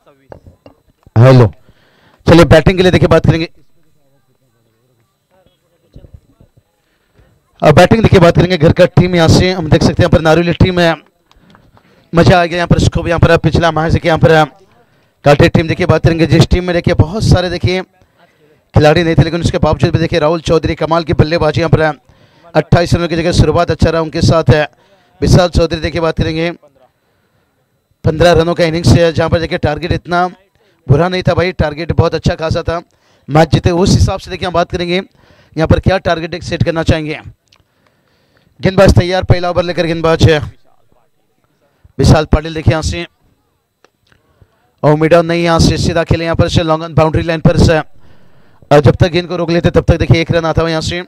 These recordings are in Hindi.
हेलो, चलिए बैटिंग के लिए देखिए बात करेंगे। बैटिंग देखिए बात करेंगे। घर का टीम यहाँ से हम देख सकते हैं यहाँ पर नारियल टीम है। मजा आ गया यहाँ पर इसको यहाँ पर पिछला मैच देखिए यहाँ पर काटे टीम देखिए बात करेंगे। जिस टीम में देखिए बहुत सारे देखिए खिलाड़ी नहीं थे, लेकिन उसके बावजूद भी देखिए राहुल चौधरी कमाल की बल्लेबाजी यहाँ पर 28 रनों की जगह शुरुआत अच्छा रहा उनके साथ है। विशाल चौधरी देखिए बात करेंगे 15 रनों का इनिंग्स है, जहाँ पर देखिए टारगेट इतना बुरा नहीं था भाई, टारगेट बहुत अच्छा खासा था, मैच जीते। उस हिसाब से देखिए हम बात करेंगे यहाँ पर क्या टारगेट सेट करना चाहेंगे। गेंदबाज तैयार, पहला ओवर लेकर गेंदबाज है विशाल पाटिल देखिए यहाँ से, और मिड ऑन नहीं यहाँ से सीधा खेले यहाँ पर से लॉन्ग ऑन बाउंड्री लाइन पर से, जब तक गेंद को रोक लेते तब तक देखिए 1 रन आता है यहाँ से।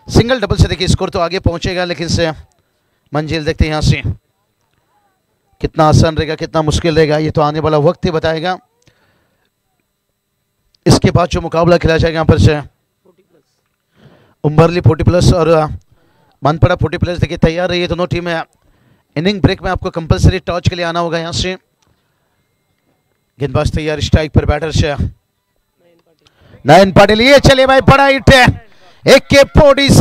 सिंगल डबल से देखिए स्कोर तो आगे पहुंचेगा, लेकिन से मंजिल देखते हैं यहाँ से कितना आसान रहेगा कितना मुश्किल रहेगा, ये तो आने वाला वक्त ही बताएगा। इसके बाद जो मुकाबला खेला जाएगा यहाँ पर से उम्बरली 40+ और मानपड़ा 40+ देखिए तैयार रही है दोनों टीमें। इनिंग ब्रेक में आपको कंपलसरी टॉस के लिए आना होगा यहाँ से। गेंदबाज तैयार, स्ट्राइक पर बैटर से नयन पाटिल, ये चले भाई बड़ा हिट है, AK-47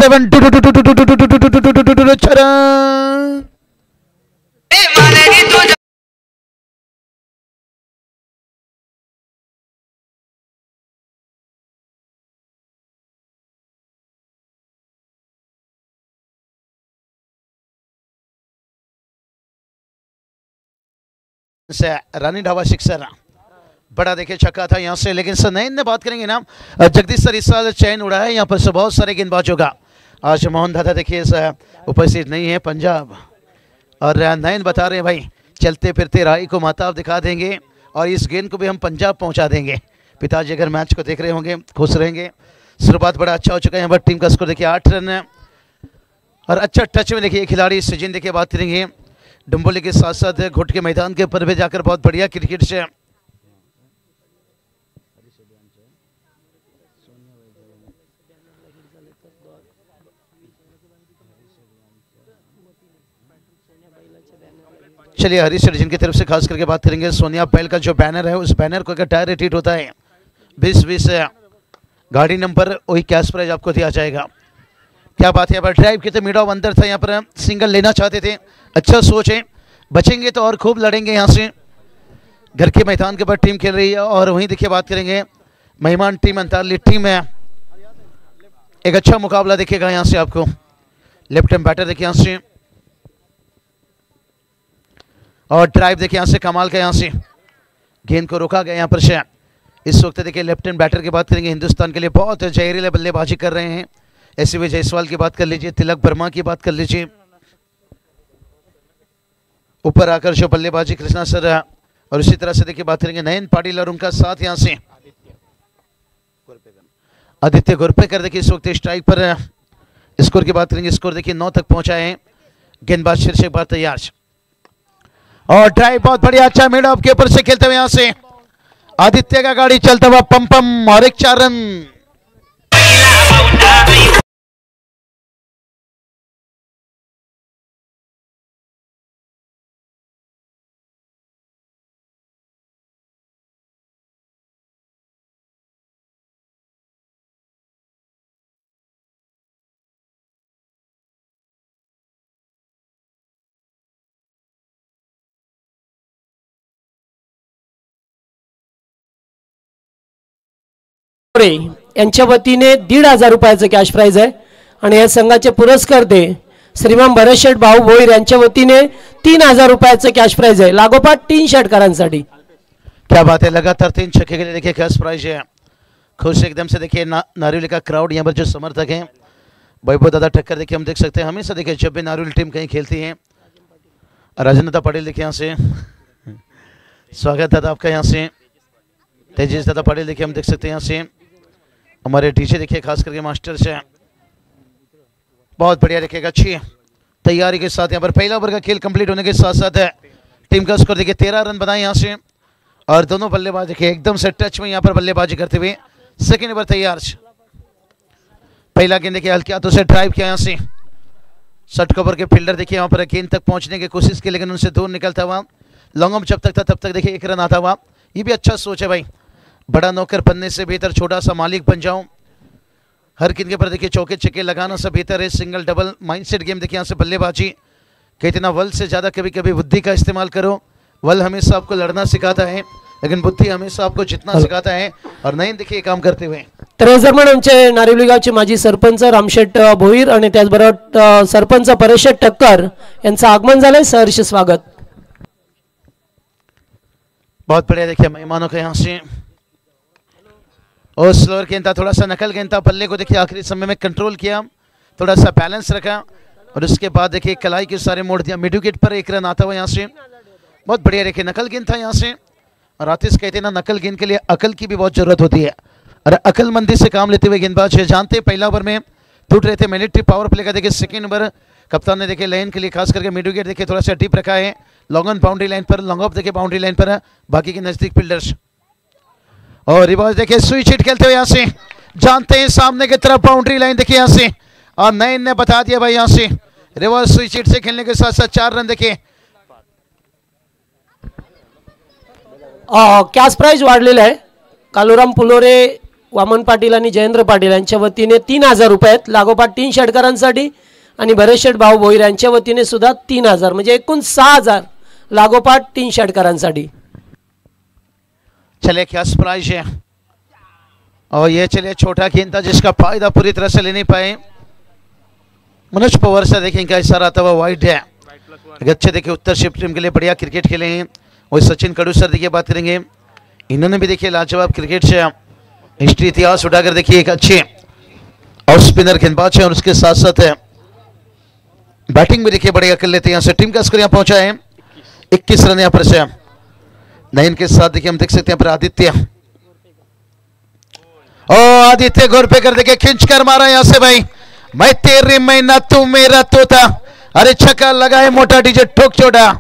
से रानी ढाबा सिक्सर, बड़ा देखिए छक्का था यहाँ से। लेकिन सर नयन ने बात करेंगे ना, जगदीश सर इस साल चैन उड़ा है यहाँ पर से बहुत सारे गेंदबाजों का। आज मोहन दादा देखिए उपस्थित नहीं है पंजाब, और नयन बता रहे हैं भाई चलते फिरते राही को माताब दिखा देंगे और इस गेंद को भी हम पंजाब पहुंचा देंगे। पिताजी अगर मैच को देख रहे होंगे खुश रहेंगे। शुरुआत बड़ा अच्छा हो चुका है यहाँ पर, टीम का स्कोर देखिए 8 रन है, और अच्छा टच में देखिए खिलाड़ी सचिन देखिए बात करेंगे डुम्बोली के साथ साथ घुट के मैदान के ऊपर भी जाकर बहुत बढ़िया क्रिकेट से चलिए हरीश सर्जन की तरफ से खास करके बात करेंगे। सोनिया बैल का जो बैनर है उस बैनर को अगर टायर रिट्रीट होता है 20-20 गाड़ी नंबर वही कैश प्राइज आपको दिया जाएगा। क्या बात है, यहाँ पर ड्राइव कितने मिड ऑफ अंदर था, यहाँ पर सिंगल लेना चाहते थे, अच्छा सोच है, बचेंगे तो और खूब लड़ेंगे यहाँ से। घर के मैदान के ऊपर टीम खेल रही है, और वहीं देखिए बात करेंगे मेहमान टीम अंतारली टीम है, एक अच्छा मुकाबला दिखेगा यहाँ से आपको। लेफ्ट हैंड बैटर देखिए यहाँ से, और ड्राइव देखिए यहाँ से कमाल का, यहाँ से गेंद को रोका गया यहाँ पर से। इस वक्त देखिए लेफ्ट हैंड बैटर की बात करेंगे, हिंदुस्तान के लिए बहुत जहरीले बल्लेबाजी कर रहे हैं। एसवी जायसवाल की बात कर लीजिए, तिलक वर्मा की बात कर लीजिए, ऊपर आकर जो बल्लेबाजी कृष्णा सर, और इसी तरह से देखिए बात करेंगे नयन पाटिल और उनका साथ यहाँ से आदित्य गुरपेकर देखिए इस वक्त स्ट्राइक पर। स्कोर की बात करेंगे, स्कोर देखिए 9 तक पहुंचा है। गेंदबाज शीर्ष एक बार तैयार, और ड्राइव बहुत बढ़िया अच्छा मिड ऑफ के ऊपर से खेलते हुए यहां से आदित्य का गाड़ी चलता हुआ पम और एक 4 रन। यांच्या वतीने 1,500 रुपयाचं कॅश प्राइज आहे, आणि या संघाचे पुरस्कर्ते श्रीमान भरत शेठ भाऊ भोईर यांच्या वतीने 3,000 रुपयाचं कॅश प्राइज आहे, लागोपाठ 3 षटकारांसाठी। क्या बात है, लगातार 3 छक्के के लिए देखिए कैश प्राइज है। खुश एकदम से देखिए नारियल का क्राउड यहाँ पर जो समर्थक हैं, वैभव दादा ठक्कर देखिए हम देख सकते हैं हमेशा देखिए जब भी नारियल टीम कहीं खेलती है। राजेंद्र पटेल देखिए यहाँ से स्वागत दादा आपका, यहाँ से तेजेश दादा पटेल देखिए हम देख सकते हैं यहाँ से। हमारे डीजे देखिए खास करके मास्टर से बहुत बढ़िया देखिएगा, अच्छी तैयारी के साथ यहाँ पर पहला ओवर का खेल कंप्लीट होने के साथ साथ टीम का स्कोर देखिए 13 रन बनाए यहाँ से, और दोनों बल्लेबाज देखिए एकदम से टच में यहाँ पर बल्लेबाजी करते हुए। सेकेंड ओवर तैयार, पहला गेंद देखिए हल्के हाथों से ड्राइव किया यहाँ से। शॉर्ट कवर के फील्डर देखिए यहाँ पर गेंद तक पहुंचने की कोशिश की, लेकिन उनसे दूर निकलता हुआ। लॉन्ग ऑफ जब तक था तब तक देखिए 1 रन आता हुआ। ये भी अच्छा सोच है भाई, बड़ा नौकर बनने से बेहतर छोटा सा मालिक बन जाऊं। हर गेंद पर देखिए चौके छक्के लगाना सब बेहतर है। सिंगल डबल माइंडसेट गेम देखिए यहाँ से बल्लेबाजी, कहते ना वल से ज़्यादा कभी कभी बुद्धि का इस्तेमाल करो। वल हमेशा आपको लड़ना सिखाता है, लेकिन बुद्धि हमेशा आपको जितना सिखाता है। और नहीं देखिए काम करते हुए तर हे जर आमचे नारिवली गावचे माजी सरपंच रामशेठ भोईर आणि त्याचबरोबर सरपंच परेशेठ टक्कर यांचं आगमन झालंय, सहर्ष स्वागत। बहुत बढ़िया देखिए मेहमानों का यहाँ से। और स्लोअर गेंद था, थोड़ा सा नकल गेंद था, बल्ले को देखिए आखिरी समय में कंट्रोल किया, थोड़ा सा बैलेंस रखा और उसके बाद देखिए कलाई के सारे मोड़ दिया। मिड विकेट पर एक रन आता हुआ यहाँ से, बहुत बढ़िया देखिए नकल गेंद था यहाँ से। और आतिश कहते हैं ना नकल गेंद के लिए अकल की भी बहुत जरूरत होती है, और अकलमंदी से काम लेते हुए गेंदबाज जानते पहला ओवर में टूट रहे थे मिलिट्री पावर प्ले का। देखिए सेकंड ओवर कप्तान ने देखिए लाइन के लिए खास करके मिड विकेट देखिए थोड़ा सा डीप रखा है, लॉन्ग ऑन बाउंड्री लाइन पर, लॉन्ग ऑफ देखिए बाउंड्री लाइन पर, बाकी के नजदीक फील्डर्स। और रिवर्स देखिए स्विच हिट खेलते हुए यहाँ से, जानते हैं सामने की तरफ बाउंड्री लाइन देखिए यहाँ से, और नयन ने बता दिया भाई यहाँ से रिवर्स स्विच हिट से खेलने के साथ साथ 4 रन देखिए। कॅश प्राइज वाढलेला आहे। कालुराम पुलोरे, वामन पाटील आणि जयेंद्र पाटील यांच्या वतीने 3000 रुपये आहेत, लागोपाठ 3 षटकारांसाठी, आणि भरतशेठ भाऊ भोईर यांच्या वतीने सुद्धा 3000, म्हणजे एकूण 6000 लागोपाठ 3 षटकारांसाठी। चले कैश प्राइज है, और ये चले छोटा गेंद था जिसका फायदा पूरी तरह से ले नहीं पाए। मनोज पवार से देखें इनका इशारा आता हुआ वाइड है। अच्छे देखिए उत्तर शिफ्ट टीम के लिए बढ़िया क्रिकेट खेले हैं। और सचिन कडू सर देखिए बात करेंगे, इन्होंने भी देखिए लाजवाब क्रिकेट से हिस्ट्री इतिहास उठाकर देखिए एक अच्छे ऑफ स्पिनर गेंदबाज है, और उसके साथ साथ बैटिंग भी देखिए बढ़िया कर लेते हैं। यहाँ से टीम का स्कोर यहाँ पहुंचा है 21 रन यहाँ पर से। नयन के साथ देखिए हम देख सकते हैं पर आदित्य, ओ आदित्य गोर पे कर देखिए खींच कर मारा यहाँ से भाई, मैं तेरी मैना तू मेरा तोता, अरे छक्का लगा है मोटा डीजे ठोक छोड़ा।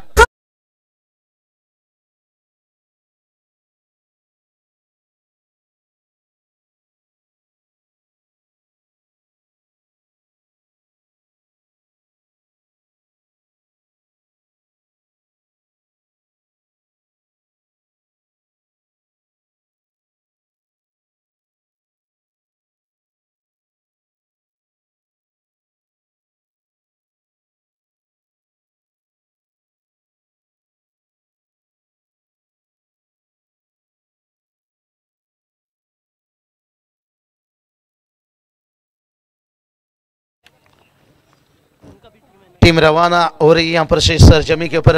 टीम रवाना हो रही है यहाँ पर से सरजमी के ऊपर,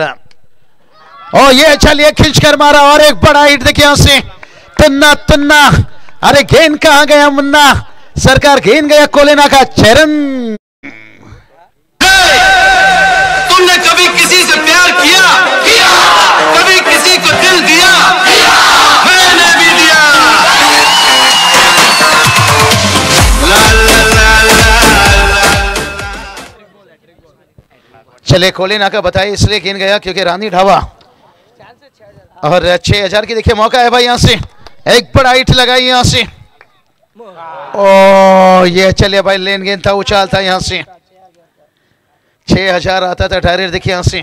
और ये चलिए खींच कर मारा और एक बड़ा हिट देखिए यहाँ से, तुन्ना तुन्ना, अरे गेंद कहाँ गया मुन्ना सरकार, गेंद गया कोलेना का चरण। तुमने कभी किसी से प्यार किया? कभी किसी को दिल दिया? मैंने भी दिया। ला ला ला ला। चले कोलेना का बताइए इसलिए गेंद गया क्योंकि रानी ढाबा, और 6000 की देखिए मौका है भाई यहाँ से, एक बड़ा हिट लगाई यहाँ से। ओ ये चलिए भाई लेन गेंद था, उछाल था यहाँ से, 6000 आता था डायरेक्ट देखिए यहाँ से,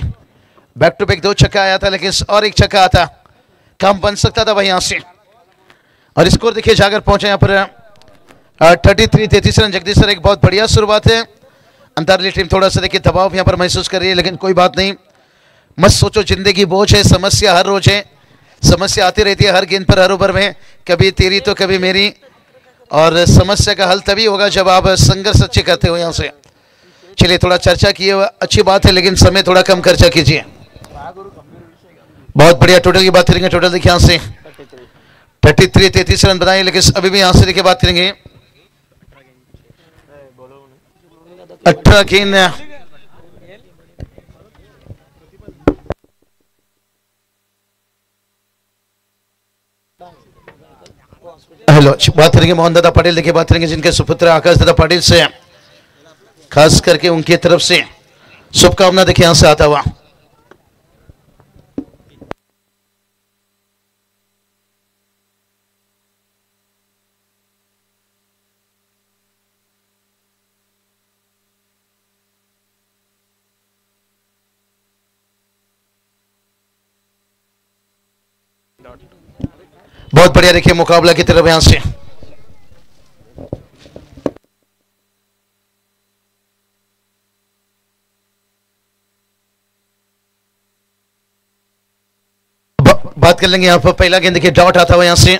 बैक टू बैक 2 छक्का आया था, लेकिन और एक छक्का आता काम बन सकता था भाई यहाँ से। और स्कोर देखिए जाकर पहुंचे यहाँ पर 33 रन। जगदीश सर एक बहुत बढ़िया शुरुआत है, अंतरली टीम थोड़ा सा देखिए दबाव यहाँ पर महसूस कर रही है, लेकिन कोई बात नहीं, मत सोचो जिंदगी बोझ है, समस्या हर रोज है, समस्या आती रहती है हर गेंद पर हर ओवर में, कभी तेरी तो कभी मेरी, और समस्या का हल तभी होगा जब आप संघर्ष अच्छे करते हो यहाँ से। चलिए थोड़ा चर्चा किए अच्छी बात है, लेकिन समय थोड़ा कम खर्चा कीजिए। बहुत बढ़िया टोटल की बात करेंगे, टोटल देखिए यहाँ से 33 रन बनाए, लेकिन अभी भी यहाँ से देखिए बात करेंगे 18 गेंद। हेलो बात करेंगे मोहन दादा पटेल देखिए बात करेंगे, जिनके सुपुत्र आकाश दादा पटेल से खास करके उनकी तरफ से शुभकामना देखिए यहां से आता हुआ। बहुत बढ़िया देखिए मुकाबला की तरफ यहां से बात कर लेंगे। यहां पर पहला गेंद देखिए डॉट आता हुआ यहां से,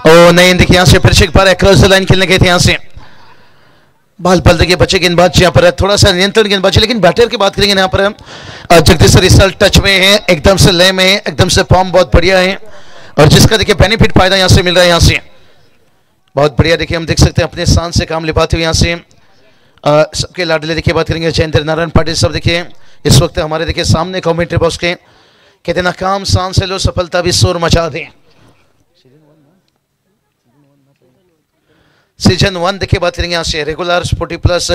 ओ नहीं देखिए यहां से प्रेक्षक पर क्रॉस द लाइन खेलने गए थे। यहां से बाल पल देखिए बच्चे गेंदबाज यहां पर थोड़ा सा नियंत्रण गेंदबाजी, लेकिन बैटर की बात करेंगे यहां पर जगदीश सर इस साल टच में है, एकदम से लय में है, एकदम से फॉर्म बहुत बढ़िया है और जिसका देखिए बेनिफिट फायदा यहां से मिल रहा है। यहां से बहुत बढ़िया देखिए हम देख सकते हैं अपने शान से काम निभाते हुए यहां से सबके लाडले देखिए बात करेंगे जयेंद्र नारायण पाटिल सब देखिए इस वक्त हमारे देखिए सामने कमेंट्री बॉक्स के कहते ना काम शान से लो सफलता भी शोर मचा दें। सीजन 1 देखिए बात करेंगे यहां से रेगुलर 40+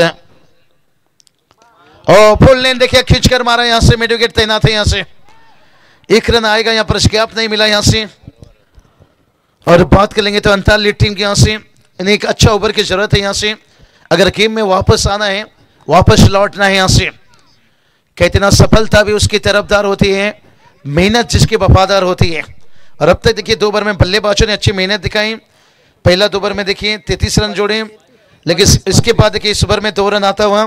और फुल लेन देखिए खींच कर मारा यहां से, मिड विकेट तैनात है। यहां से एक रन आएगा, यहां पर गैप नहीं मिला यहां से। और बात कर लेंगे तो अंतरली टीम की यहां से इन्हें एक अच्छा ओवर की जरूरत है। यहां से अगर गेम में वापस आना है, वापस लौटना है यहां से, कहते ना सफलता भी उसकी तरफदार होती है, मेहनत जिसकी वफादार होती है। और अब तक देखिए 2 ओवर में बल्लेबाजों ने अच्छी मेहनत दिखाई। पहला 2 ओवर में देखिए 33 रन जोड़े, लेकिन इसके बाद देखिए इस ओवर में 2 रन आता हुआ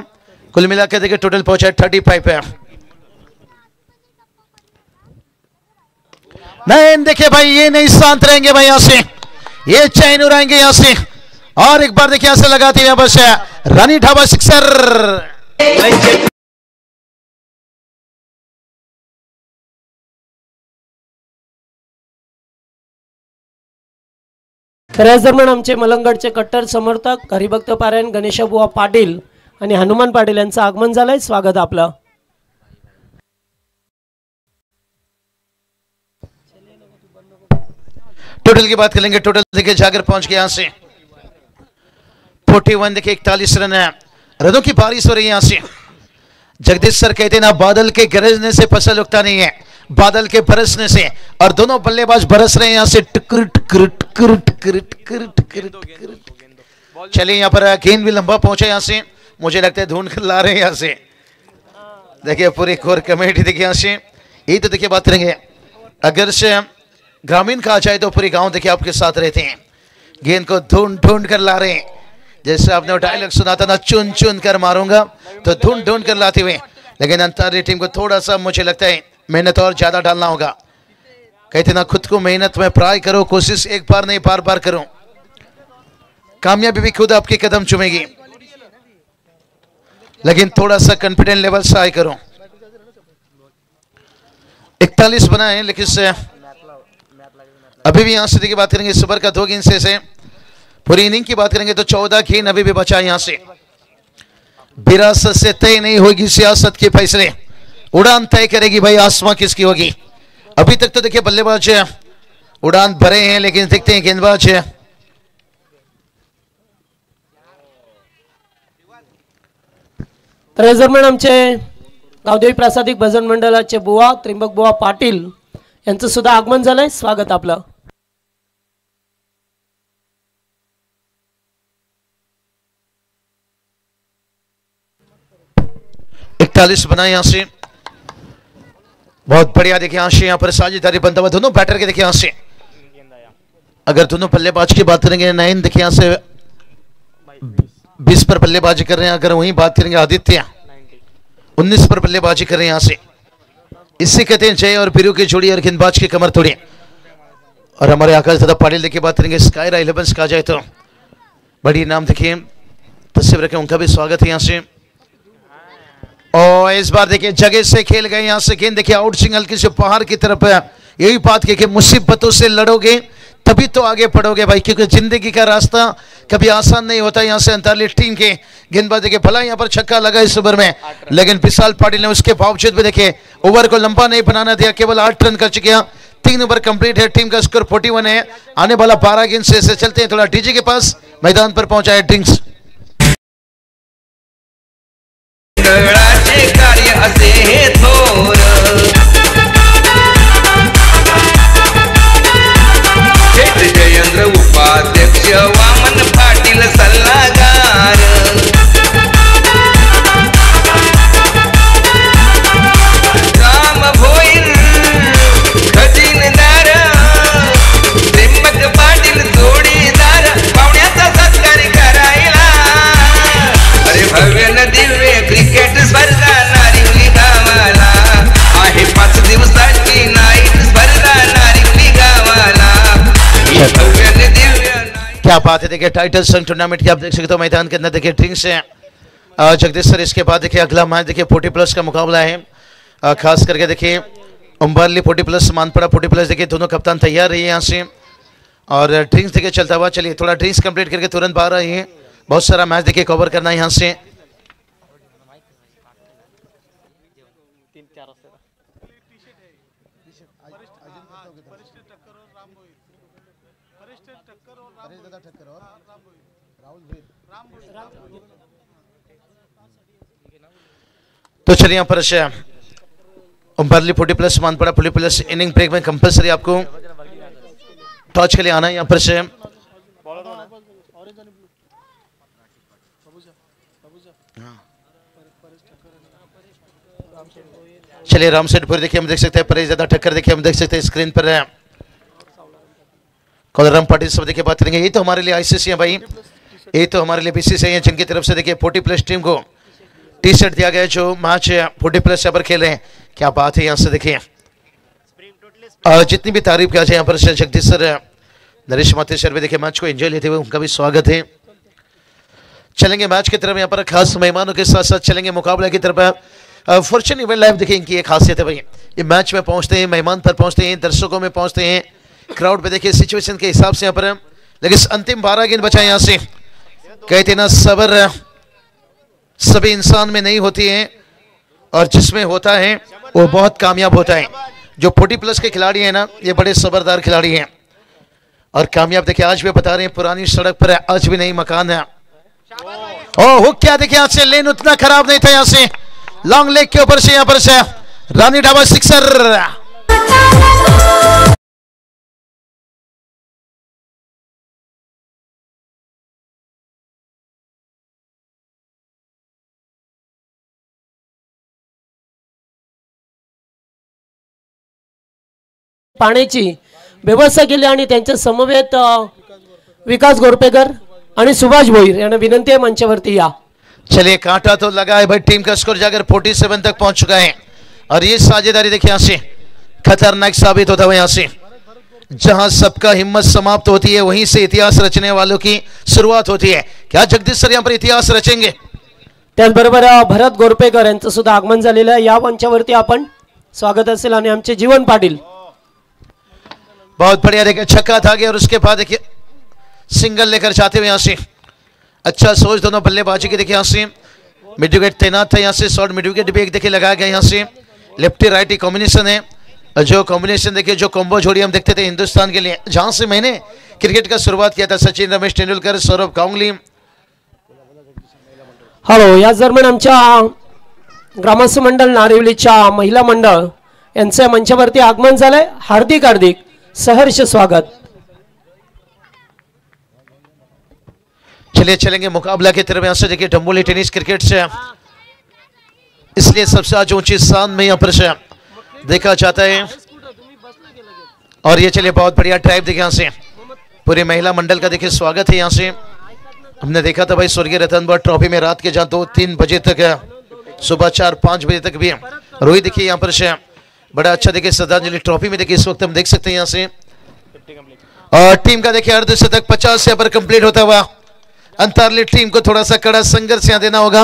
कुल मिलाकर देखिए टोटल पहुंचा है 35 पे। नहीं देखिए भाई ये नहीं शांत रहेंगे भाई, यहां से ये चैन उड़ाएंगे यहां से और एक बार देखिए यहां से लगाते हैं बस रानी ढाबा सिक्सर। तर याच दरम्यान आमचे मलंगडचे कट्टर समर्थक हरिभक्त पारायण गणेशबुवा पाटील आणि हनुमान पाटील यांचं आगमन झालंय, स्वागत आपलं। टोटल की बात करेंगे, टोटल देखिए जाकर पहुंच गया यहां से 41 देखिए 41 रन है, रनों की बारिश हो रही है यहां से। जगदीश सर कहते ना बादल के गरजने से फसल उगता नहीं है, बादल के बरसने से, और दोनों बल्लेबाज बरस रहे हैं यहां से। चलिए यहां पर गेंद भी लंबा पहुंचा यहां से, मुझे लगता है ढूंढ कर ला रहे हैं यहां से। देखिए पूरी कोर कमेटी देखिए यहां से, यही तो देखिए बात करेंगे अगर से ग्रामीण कहा जाए तो पूरे गांव देखिए आपके साथ रहते हैं, गेंद को ढूंढ ढूंढ कर ला रहे हैं। जैसे आपने डायलॉग सुना था ना, चुन चुन कर मारूंगा, तो ढूंढ ढूंढ कर लाते हुए। लेकिन अंतर्राष्ट्रीय टीम को थोड़ा सा मुझे लगता है मेहनत और ज्यादा डालना होगा। कहते ना खुद को मेहनत में ट्राई करो, कोशिश एक बार नहीं बार बार करो, कामयाबी भी खुद आपके कदम चूमेगी। लेकिन थोड़ा सा कॉन्फिडेंस लेवल से हाई करो। 41 बना है, लेकिन अभी भी यहां से देखिए बात करेंगे इस ओवर का 2 गेंद से पूरी इनिंग की बात करेंगे तो 14 गेंद अभी भी बचा यहां से। विरासत से तय नहीं होगी सियासत के फैसले, उड़ान तय करेगी भाई आसमां किसकी होगी। अभी तक तो देखिए बल्लेबाज उड़ान भरे हैं, लेकिन देखते हैं गेंदबाज दरम्यान आमचे गावदेवी प्रासादिक भजन मंडळाचे बुवा त्रिंबक बुवा पाटील यांचं सुद्धा आगमन झालंय, स्वागत आपलं। 41 बना यहां से, बहुत बढ़िया देखिए यहां से, यहां पर साझेदारी बनता हुआ दोनों बैटर के देखिए यहां से। अगर दोनों बल्लेबाज की बात करेंगे 9 देखिए यहां से 20 पर बल्लेबाजी कर रहे हैं। अगर वहीं बात करेंगे आदित्य 19 पर बल्लेबाजी कर रहे हैं यहां से। इससे कहते हैं जय और बीरू की जोड़ी और गेंदबाज की कमर तोड़ी। और हमारे आकाश दादा पाटिल देखिए बात करेंगे स्कायरा 11 कहा जाए तो बड़ी नाम देखिए तस्वीर रखें, उनका भी स्वागत है यहां से। और इस बार देखिए जगह से खेल गए यहां से, गेंद देखिए आउट सिंगल किसी पहाड़ की तरफ है। यही बात कि मुसीबतों से लड़ोगे तभी तो आगे पढ़ोगे भाई, क्योंकि जिंदगी का रास्ता कभी आसान नहीं होता। यहां से अंतरली टीम के गेंदबाज देखिए भला यहां पर छक्का लगा इस ओवर में, लेकिन विशाल पाटिल ने उसके बावजूद भी देखिए ओवर को लंबा नहीं बनाना दिया, केवल 8 रन कर चुके हैं। 3 ओवर कंप्लीट है, टीम का स्कोर 41 है। आने वाला 12 गेंद से चलते हैं थोड़ा डीजे के पास, मैदान पर पहुंचा है ड्रिंक्स। कार्य असे हे थोर, जयेंद्र उपाध्यक्ष वामन पाटील सल्लागार, काम होईल क्या बात है, देखिए टाइटल संघ टूर्नामेंट की आप देख सकते हो मैदान के अंदर देखिए ड्रिंक्स है जगदीश सर। इसके बाद देखिए अगला मैच देखिए 40+ का मुकाबला है, खास करके देखिए उम्बरली 40+, मानपड़ा 40+। देखिए दोनों कप्तान तैयार रही है यहाँ से और ड्रिंक्स देखिए चलता हुआ। चलिए थोड़ा ड्रिंक्स कंप्लीट करके तुरंत बाहर आइए, बहुत सारा मैच देखिए कवर करना है यहाँ से। तो चलिए यहाँ पर उम्बरली 40+, मानपड़ा 40+। इनिंग ब्रेक में कंपलसरी आपको टॉच के लिए आना है यहाँ पर से। चलिए रामसेठपुर देखिए हम देख सकते हैं, परेश ज्यादा टक्कर देखिए हम देख सकते हैं स्क्रीन पर है। कोलराम पाटिल सब देखिए बात करेंगे। ये तो हमारे लिए आईसीसी है भाई, ये तो हमारे लिए बीसीसीआई है, जिनकी तरफ से देखिए 40+ टीम को टी शर्ट दिया गया है जो मैच 40+ यहाँ पर खेल रहे हैं। क्या बात है यहाँ से देखिए, जितनी भी तारीफ किया जाए यहाँ पर जगदीश सर, नरेश माथे सर भी देखिए मैच को एंजॉय लेते हुए, उनका भी स्वागत है। चलेंगे मैच की तरफ, यहाँ पर खास मेहमानों के साथ साथ चलेंगे मुकाबले की तरफ। फॉर्चून इवेंट लाइव देखिए इनकी एक खासियत है भाई, ये मैच में पहुंचते हैं, मेहमान पर पहुंचते हैं, दर्शकों में पहुंचते हैं, क्राउड पे देखिए सिचुएशन के हिसाब से यहाँ पर। लेकिन अंतिम 12 गेंद बचा यहाँ से, कहते ना सब्र सभी इंसान में नहीं होती है और जिसमें होता है वो बहुत कामयाब होता है। जो 40+ के खिलाड़ी हैं ना, ये बड़े सबरदार खिलाड़ी हैं और कामयाब देखिए आज भी बता रहे हैं, पुरानी सड़क पर है, आज भी नई मकान है। ओह क्या देखिए यहाँ से लेन उतना खराब नहीं था, यहाँ से लॉन्ग लेग के ऊपर से यहाँ पर से रानी ढाबा सिक्सर। पाण्याची व्यवस्था केली आणि त्यांच्या समवेत विकास गोरपेकर आणि सुभाष भोईर यांना विनंती आहे मंचावरती या। चलिए कांटा तो लगा है भाई, टीम का स्कोर जाकर 47 तक पहुंच चुका है और ये साझेदारी देखिए यहाँ से खतरनाक साबित होता हुआ, यहाँ से जहां सबका हिम्मत समाप्त होती है वहीं से इतिहास रचने वालों की शुरुआत होती है। क्या जगदीश सर यहाँ पर इतिहास रचेंगे? त्याचबरोबर भरत गोरपेकर यांचं सुद्धा आगमन झालेलं आहे, या मंचावरती आपण स्वागत असेल। आणि आमचे जीवन पाटील बहुत बढ़िया देखिए छक्का था गया और उसके बाद देखिए सिंगल लेकर जाते हुए यहाँ से अच्छा सोच दोनों बल्लेबाजी की। देखिए यहाँ से मिड विकेट तैनात था, यहाँ से शॉर्ट मिड विकेट भी एक देखिए लगाया गया। यहाँ से लेफ्टी राइटी कॉम्बिनेशन है, जो कॉम्बिनेशन देखिए जो कॉम्बो जोड़ी हम देखते थे हिंदुस्तान के लिए, जहां से मैंने क्रिकेट का शुरुआत किया था, सचिन रमेश तेंदुलकर, सौरभ गांगुली। हॅलो, या दरम्यान आमच्या ग्रामस्थ मंडळ नारिवलीच्या महिला मंडळ यांचे मंचावरती आगमन झालंय, हार्दिक हार्दिक सहर्ष स्वागत। चलिए चलेंगे मुकाबला की तरफ। यहाँ से देखिए डम्बोली टेनिस क्रिकेट से इसलिए सबसे आज ऊंची स्थान में यहाँ पर से देखा जाता है और ये चलिए बहुत बढ़िया ड्राइव देखिए यहाँ से पूरे महिला मंडल का देखिए स्वागत है। यहाँ से हमने देखा था भाई स्वर्गीय रतन ट्रॉफी में रात के जहाँ 2-3 बजे तक, सुबह 4-5 बजे तक भी रोहित देखिए यहाँ पर से बड़ा अच्छा देखिए श्रद्धांजलि ट्रॉफी में देखिए इस वक्त हम देख सकते हैं यहाँ से। और टीम का देखिए अर्धशतक 50 यहाँ पर कंप्लीट होता हुआ। अंतरली टीम को थोड़ा सा कड़ा संघर्ष यहाँ देना होगा।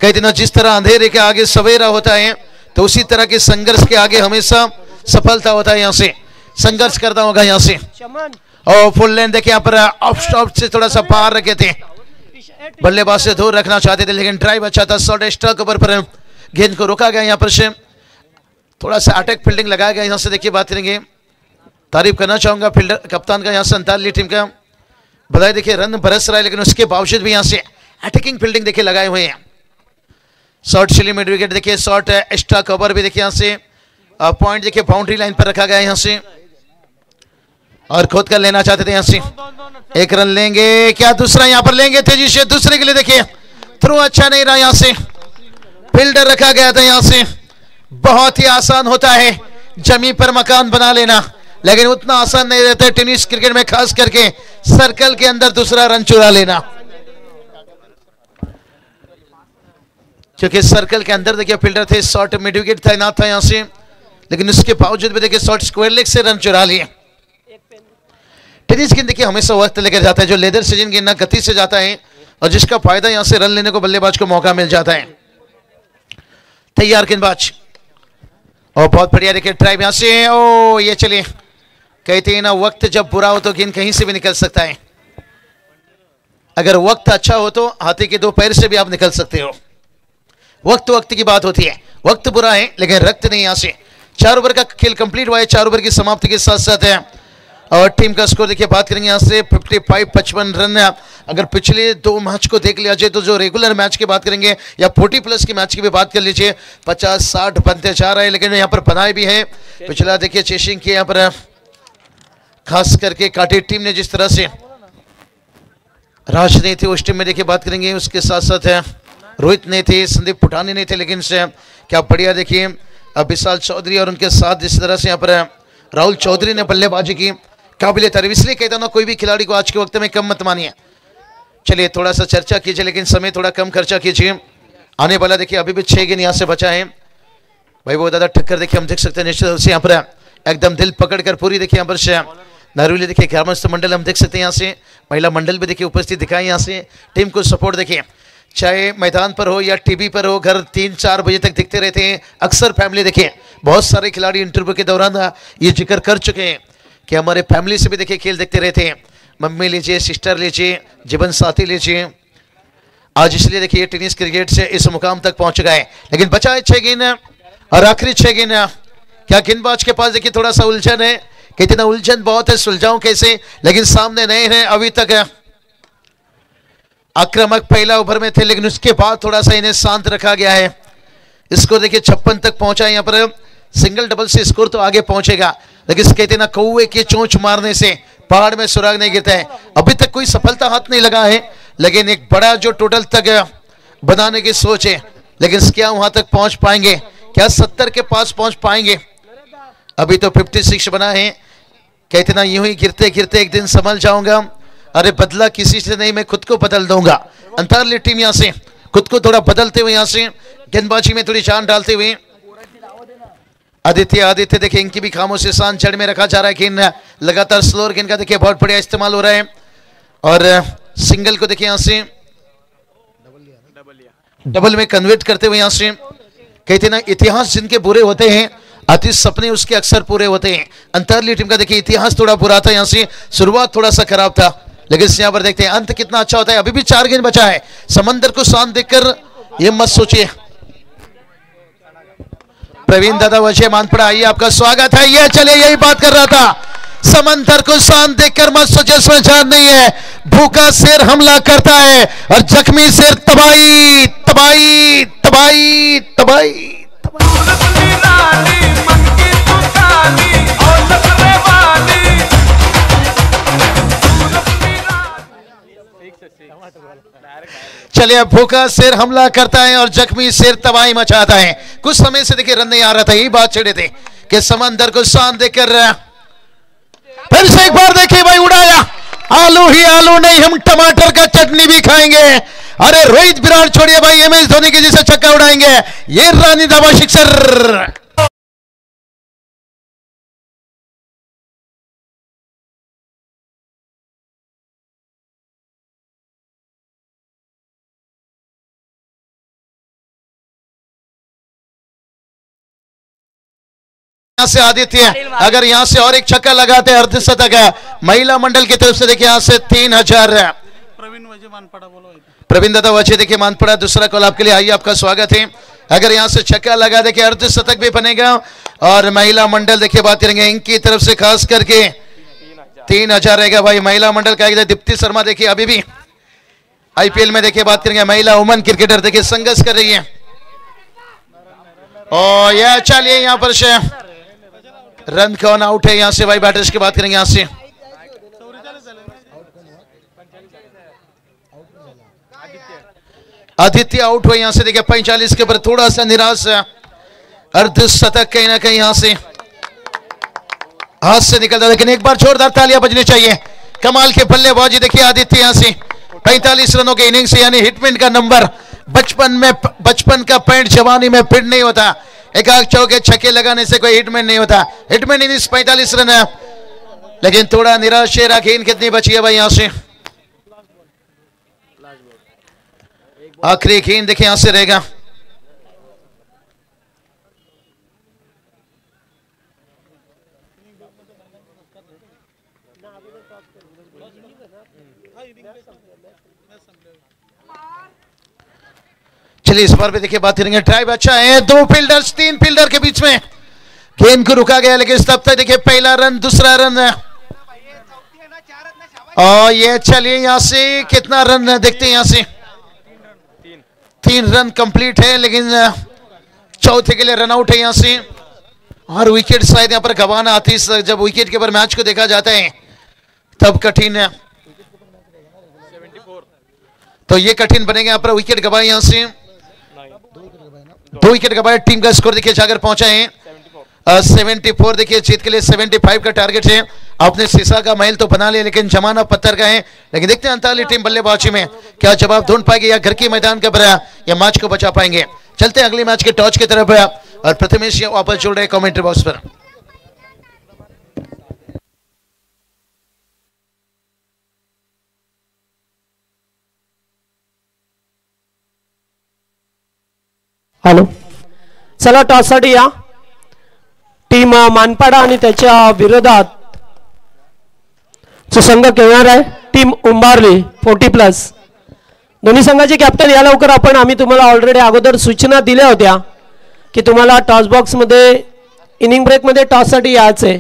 कई दिनों जिस तरह अंधेरे के आगे सवेरा होता है तो उसी तरह के संघर्ष के आगे हमेशा सफलता होता है। यहाँ से संघर्ष करना होगा यहाँ से। और फुल लेंथ देखिए यहाँ पर ऑफ स्टॉप से थोड़ा सा बाहर रखे थे, बल्लेबाज से दूर रखना चाहते थे, लेकिन ड्राइव अच्छा था। शॉर्ट स्ट्रोक ओवर पर गेंद को रोका गया। यहाँ पर से थोड़ा सा अटैक फील्डिंग लगाया गया। यहाँ से देखिए बात करेंगे, तारीफ करना चाहूंगा फील्डर कप्तान का यहाँ से अंतरली टीम का। बधाई देखिए रन बरस रहा है लेकिन उसके बावजूद भी यहाँ से अटैकिंग फील्डिंग देखिए लगाए हुए हैं। शॉर्ट चिली मिड विकेट देखिए, शॉर्ट एक्स्ट्रा कवर भी देखिए यहाँ से पॉइंट देखिए बाउंड्री लाइन पर रखा गया यहाँ से और खुद कर लेना चाहते थे। यहाँ से एक रन लेंगे क्या, दूसरा यहाँ पर लेंगे तेजी से, दूसरे के लिए देखिए थ्रो अच्छा नहीं रहा। यहाँ से फील्डर रखा गया था। यहाँ से बहुत ही आसान होता है जमीन पर मकान बना लेना, लेकिन उतना आसान नहीं रहता है टेनिस क्रिकेट में, खास करके सर्कल के अंदर दूसरा रन चुरा लेना। क्योंकि सर्कल के अंदर देखिए फील्डर थे, शॉर्ट मिड विकेट तैनात था यहाँ से, लेकिन उसके बावजूद भी देखिए शॉर्ट स्क्वायर लेग से रन चुरा लिए। टेनिस गेंद देखिए हमेशा वक्त लेकर जाता है, जो लेदर सीजन गेंद ना गति से जाता है और जिसका फायदा यहां से रन लेने को बल्लेबाज को मौका मिल जाता है। तैयार गेंदबाज और बहुत बढ़िया देखिए ड्राइव यहां से, ओ ये चलिए कहते हैं ना वक्त जब बुरा हो तो गेंद कहीं से भी निकल सकता है, अगर वक्त अच्छा हो तो हाथी के दो पैर से भी आप निकल सकते हो। वक्त वक्त की बात होती है, वक्त बुरा है लेकिन रक्त नहीं। यहां से 4 ओवर का खेल कंप्लीट हुआ है, 4 ओवर की समाप्ति के साथ साथ है और टीम का स्कोर देखिए बात करेंगे यहां से 55 रन। अगर पिछले 2 मैच को देख लिया जाए तो जो रेगुलर मैच की बात करेंगे या 40+ की मैच की भी बात कर लीजिए 50-60 बनते जा रहे हैं, लेकिन यहाँ पर बनाए भी है। पिछला देखिए चेसिंग किया यहाँ पर खास करके काटी टीम ने, जिस तरह से राज नहीं थे उस टीम में देखिए बात करेंगे, उसके साथ साथ है रोहित नहीं थे, संदीप पुटानी नहीं थे, लेकिन से क्या बढ़िया देखिए विशाल चौधरी और उनके साथ जिस तरह से यहाँ पर राहुल चौधरी ने बल्लेबाजी की, काबिल तारीफ। इसलिए कहता हूं ना कोई भी खिलाड़ी को आज के वक्त में कम मत मानिए। चलिए थोड़ा सा चर्चा कीजिए लेकिन समय थोड़ा कम खर्चा कीजिए। आने वाला देखिए अभी भी 6 गेंद यहाँ से बचा है भाई, वो दादा टक्कर देखिए हम देख सकते हैं निश्चित रूप से यहाँ पर एकदम दिल पकड़कर पूरी देखिए यहाँ पर से नारुली देखिए ग्रामस्थ मंडल हम देख सकते हैं, यहाँ से महिला मंडल भी देखिए उपस्थित दिखाए, यहाँ से टीम को सपोर्ट देखिए, चाहे मैदान पर हो या टीवी पर हो, घर 3-4 बजे तक दिखते रहते हैं। अक्सर फैमिली देखिए बहुत सारे खिलाड़ी इंटरव्यू के दौरान ये जिक्र कर चुके हैं कि हमारे फैमिली से भी देखिए खेल देखते रहते हैं, मम्मी लीजिए, सिस्टर लीजिए, जीवन साथी लीजिए। आज इसलिए देखिए टेनिस क्रिकेट से इस मुकाम तक पहुंच गए, लेकिन बचा है 6 गेंद और आखिरी 6 गेंद। क्या गेंदबाज के पास देखिए थोड़ा सा उलझन है, कितना उलझन बहुत है, सुलझाऊं कैसे, लेकिन सामने नहीं है अभी तक। आक्रामक पहला ओवर में थे लेकिन उसके बाद थोड़ा सा इन्हें शांत रखा गया है। इसको देखिए 56 तक पहुंचा है, यहाँ पर सिंगल डबल से स्कोर तो आगे पहुंचेगा, लेकिन कहते ना कौवे की चोंच मारने से पहाड़ में सुराग नहीं गिरता है। अभी तक कोई सफलता हाथ नहीं लगा है, लेकिन एक बड़ा जो टोटल तक बनाने की सोच है, लेकिन क्या वहां तक पहुंच पाएंगे, क्या 70 के पास पहुंच पाएंगे। अभी तो 56 बना है, कहते ना यूं ही गिरते गिरते एक दिन संभल जाऊंगा, अरे बदला किसी से नहीं मैं खुद को बदल दूंगा। अंतरली टीम यहां से खुद को थोड़ा बदलते हुए, यहां से गेंदबाजी में थोड़ी जान डालते हुए आदित्य देखिए इनकी भी खामोश से शान जड़ में रखा जा रहा है। गेंद लगातार स्लोअर गेंद का देखिए बहुत बढ़िया इस्तेमाल हो रहा है और सिंगल को देखिए यहां से डबल में कन्वर्ट करते हुए, यहां से कहते ना इतिहास जिनके बुरे होते हैं अति सपने उसके अक्सर पूरे होते हैं। अंतरली टीम का देखिए इतिहास थोड़ा बुरा था, यहां से शुरुआत थोड़ा सा खराब था, लेकिन यहां पर देखते हैं अंत कितना अच्छा होता है। अभी भी 4 गेंद बचा है, समंदर को शांत देखकर ये मत सोचिए। प्रवीण दादा वजह मानपड़ा आइए, आपका स्वागत है। ये चले यही बात कर रहा था, समंदर को शांत देखकर मत सोचिए, इसमें जान नहीं है। भूखा शेर हमला करता है और जख्मी शेर तबाही तबाही तबाही तबाही। चलिए भूखा शेर हमला करता है और जख्मी शेर तबाही मचाता है। कुछ समय से देखिए रन नहीं आ रहा था, यही बात छेड़े थे कि समंदर को शांत देकर फिर से एक बार देखिए भाई उड़ाया। आलू ही आलू नहीं, हम टमाटर का चटनी भी खाएंगे। अरे रोहित विराट छोड़िए भाई, MS धोनी के जैसे छक्का उड़ाएंगे। ये रानी दावा सिक्सर। से आदित्य, अगर यहां से और एक छक्का लगाते हैं अर्धशतक है। महिला मंडल की तरफ से देखिए यहां से 3000। प्रवीण दादा वजह देखिए मानपड़ा, दूसरा कॉल आपके लिए, आइए आपका स्वागत है। अगर यहां से छक्का लगा देखिए अर्धशतक भी बनेगा और महिला मंडल देखिए बात करेंगे इनकी तरफ से खास करके 3000 रहेगा भाई। महिला मंडल का दीप्ति शर्मा देखिए अभी भी IPL में देखिए बात करेंगे, महिला वुमन क्रिकेटर देखिए संघर्ष कर रही है और यह चलिए यहां पर से रन कौन आउट है, यहां से भाई बैटर्स की बात करेंगे। यहां से आदित्य आउट हुए, यहां से देखिए 45 के ऊपर थोड़ा सा निराश, अर्धशतक कहीं ना कहीं यहां से हाथ से निकलता, लेकिन एक बार जोरदार तालियां बजनी चाहिए। कमाल के बल्लेबाजी देखिए आदित्य, यहां से 45 रनों के इनिंग्स, यानी हिटमैन का नंबर। बचपन का पैंट जवानी में फिट नहीं होता, एक आग चौके छक्के लगाने से कोई हिटमैन नहीं होता। हिटमैन इनिंग्स 45 रन है लेकिन थोड़ा निराश है। गेंद कितनी बची है भाई यहां से? आखिरी गेंद देखिए यहां से रहेगा। चलिए इस बार भी देखिए बात करेंगे। ड्राइव अच्छा है, 2 फील्डर्स 3 फील्डर के बीच में गेंद को रुका गया, लेकिन तब तक देखिए पहला रन दूसरा रन और ये चलिए यहां से कितना रन देखते हैं। यहां से 3 रन कंप्लीट है, लेकिन चौथे के लिए रन आउट है यहां से। और विकेट शायद यहां पर गंवाना आती, जब विकेट के ऊपर मैच को देखा जाता है तब कठिन है, तो ये कठिन बनेगा यहां पर विकेट गंवाए। यहां से 2 विकेट गंवाए। टीम का स्कोर देखिए जाकर पहुंचा है 74। देखिए जीत के लिए 75 का टारगेट है। आपने शीशा का महल तो बना लिया, लेकिन जमाना पत्थर का है। लेकिन देखते हैं अंताली टीम बल्लेबाजी में क्या जवाब ढूंढ पाएगी या घर के मैदान का बड़ा या मैच को बचा पाएंगे। चलते हैं अगले मैच के टॉस की तरफ और प्रथमेश वापस जुड़ रहे कमेंट्री बॉक्स पर। हॅलो, चला टॉससाठी या। टीम मानपाडा आणि त्याच्या विरोधात जो संघ खेळणार आहे टीम उंबारली 40+। दोन्ही संघाचे कॅप्टन या लवकर आपण, आम्ही तुम्हाला ऑलरेडी अगोदर सूचना दिल्या होत्या की तुम्हाला टॉस बॉक्स मध्ये इनिंग ब्रेक मध्ये टॉस साठी यायचे।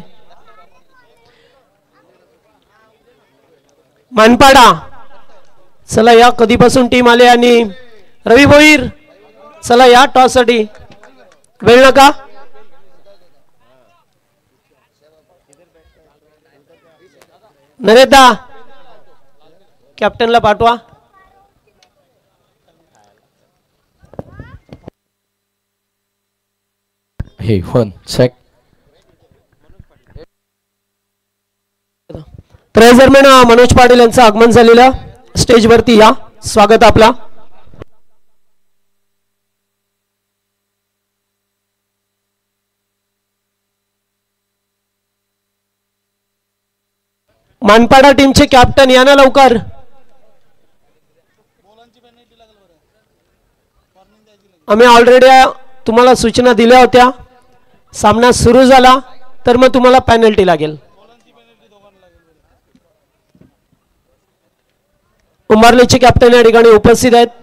मानपाडा चला या, कधीपासून टीम आले आणि रवी भोईर चला या टॉस साठी, वेळ नका। नरेदा कॅप्टनला पाठवा। हे 1 सेक। तर दरम्यान मनोज पाटील यांचं आगमन झालेलं, स्टेजवरती या, स्वागत आपला। मानपाडा टीमचे कॅप्टन या ना लवकर। आम्ही ऑलरेडी तुम्हाला सूचना दिल्या होत्या, सामना सुरू झाला तर मग तुम्हाला पेनल्टी लागेल। उंबारलीचे कॅप्टन या ठिकाणी उपस्थित आहेत।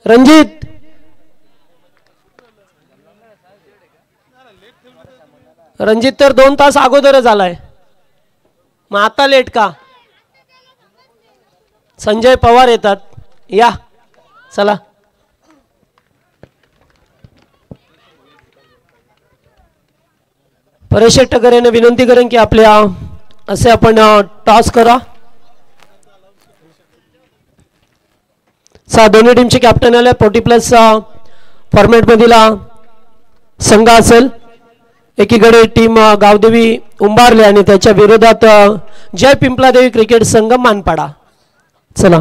रणजित रणजित तर 2 तास अगोदरच आलाय, मग आता लेट का? संजय पवार येतात, या चला। परेश टकर यांना विनंती करेन की आपल्या असे आपण टॉस करा। दोन्ही टीमचे कॅप्टन आले, 40+ फॉर्मॅट मधील संघ असेल। एकीकडे टीम गावदेवी उंबारले आणि त्याच्या विरोधात जय पिंपलादेवी क्रिकेट संघ मानपाडा। चला,